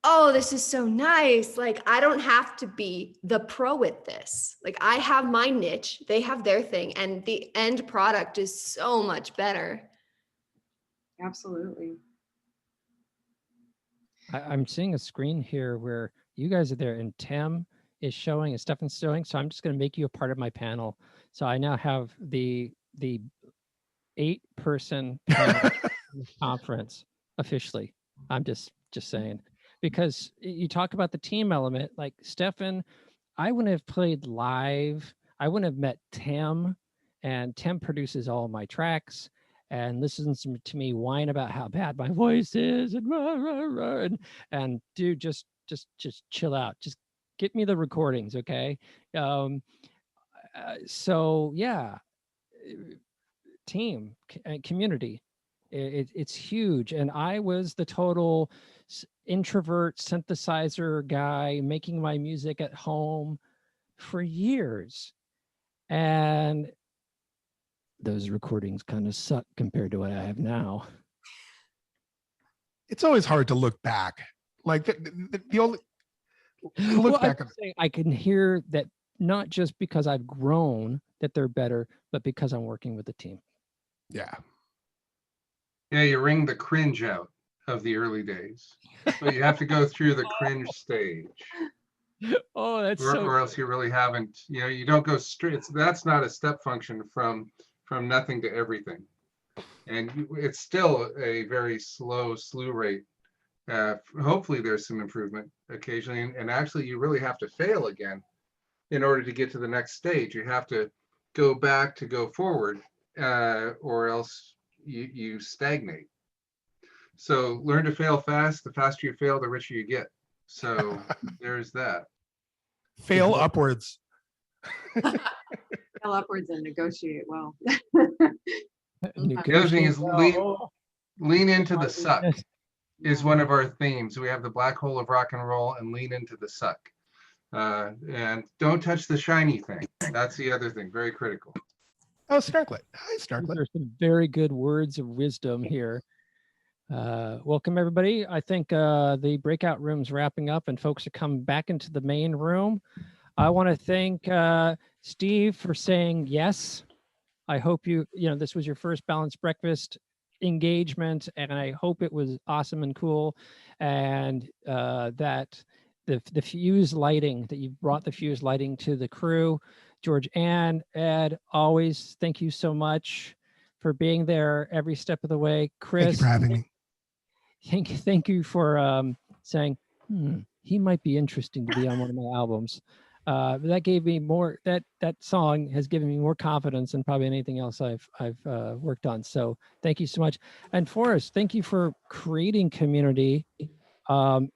oh, this is so nice. Like, I don't have to be the pro at this. Like, I have my niche, they have their thing, and the end product is so much better. Absolutely. I'm seeing a screen here where you guys are there, and Tim is showing and Stefan's showing. So I'm just going to make you a part of my panel. So I now have the 8-person conference officially. I'm just saying. because you talk about the team element, like Stefan, I wouldn't have played live. I wouldn't have met Tim, and Tim produces all my tracks and listens to me whine about how bad my voice is and rah, rah, rah, and dude, just chill out. Just get me the recordings, okay? So yeah, team community, it's huge. And I was the total introvert synthesizer guy making my music at home for years, and those recordings kind of suck compared to what I have now. It's always hard to look back. Like the only look back. I can hear that, not just because I've grown that they're better, but because I'm working with the team. Yeah. Yeah, you wring the cringe out of the early days, but you have to go through the cringe stage. Oh, that's or else you really haven't, you don't go straight. That's not a step function from nothing to everything. And it's still a very slow slew rate. Hopefully there's some improvement occasionally. And actually you really have to fail again in order to get to the next stage. You have to go back to go forward, or else you stagnate. So learn to fail fast. The faster you fail, the richer you get. So there's that. Fail upwards. Fail upwards and negotiate well. The other thing is lean into the suck is one of our themes. We have the black hole of rock and roll and lean into the suck. And don't touch the shiny thing. That's the other thing, very critical. Oh, Starklet. Hi, Starklet. There's some very good words of wisdom here. Welcome, everybody. I think the breakout room's wrapping up and folks are coming back into the main room. I want to thank Steve for saying yes. I hope this was your first Balanced Breakfast engagement, and I hope it was awesome and cool, and that the fuse lighting, that you brought the fuse lighting to the crew. Georgann, Ed, always thank you so much for being there every step of the way. Chris, thank you for having me. Thank you for saying he might be interesting to be on one of my albums. That gave me more. That song has given me more confidence than probably anything else I've worked on. So thank you so much. And Forrest, thank you for creating community,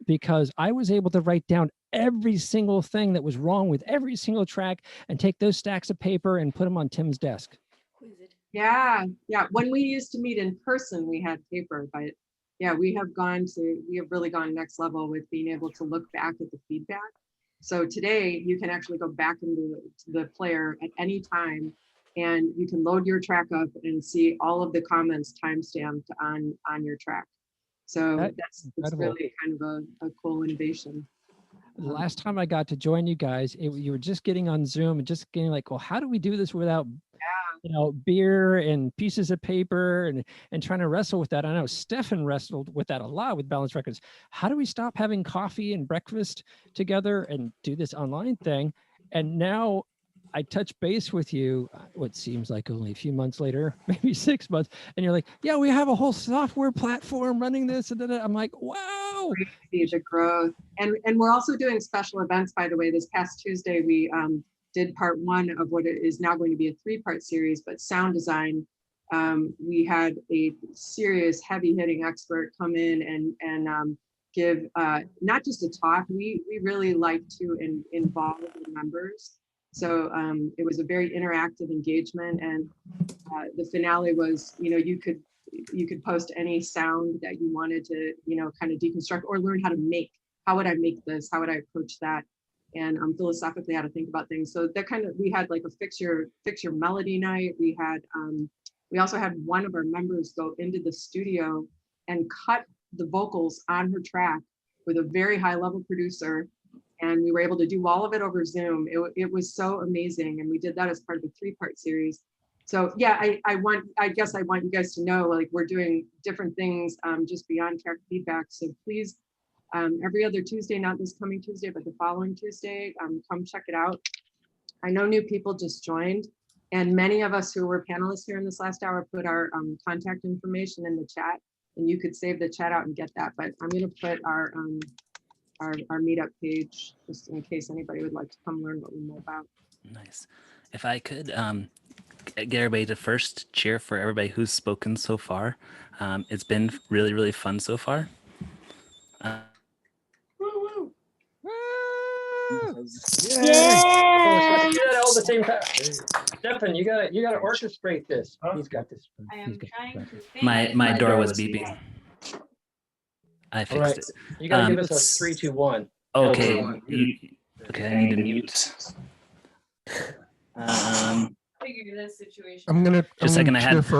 because I was able to write down every single thing that was wrong with every single track and take those stacks of paper and put them on Tim's desk. Yeah. When we used to meet in person, we had paper, but yeah, we have really gone next level with being able to look back at the feedback. So today you can actually go back into the player at any time, and you can load your track up and see all of the comments timestamped on your track. So that's really kind of a cool innovation. The last time I got to join you guys, you were just getting on Zoom and just getting like, well, how do we do this without beer and pieces of paper and trying to wrestle with that? I know Stefan wrestled with that a lot with Balanced Records. How do we stop having coffee and breakfast together and do this online thing? And now I touch base with you, what seems like only a few months later, maybe 6 months, and you're like, yeah, we have a whole software platform running this. And then I'm like, wow. See the growth. And we're also doing special events, by the way. This past Tuesday, we did part 1 of what is now going to be a 3-part series, but sound design. We had a serious heavy hitting expert come in and give not just a talk. We really like to involve the members. So it was a very interactive engagement, and the finale was, you could post any sound that you wanted to, kind of deconstruct or learn how to make. How would I make this? How would I approach that? And philosophically how to think about things. So that we had like a fix your melody night. We also had one of our members go into the studio and cut the vocals on her track with a very high level producer. And we were able to do all of it over Zoom. It was so amazing. And we did that as part of a 3-part series. So yeah, I guess I want you guys to know, like, we're doing different things just beyond track feedback. So please, every other Tuesday, not this coming Tuesday, but the following Tuesday, come check it out. I know new people just joined, and many of us who were panelists here in this last hour put our contact information in the chat, and you could save the chat out and get that. But I'm going to put our our meetup page, just in case anybody would like to come learn what we know about. Nice. If I could get everybody to first cheer for everybody who's spoken so far. It's been really, really fun so far. Woo, woo. Yeah! Do that all the same time. Stefan, you gotta orchestrate this. He's got this. I am trying to think. My door was beeping. I fixed All right. it. You gotta give us a 3, 2, 1. Okay. Okay, I need to mute. Figure this situation. I'm gonna Just a second, I had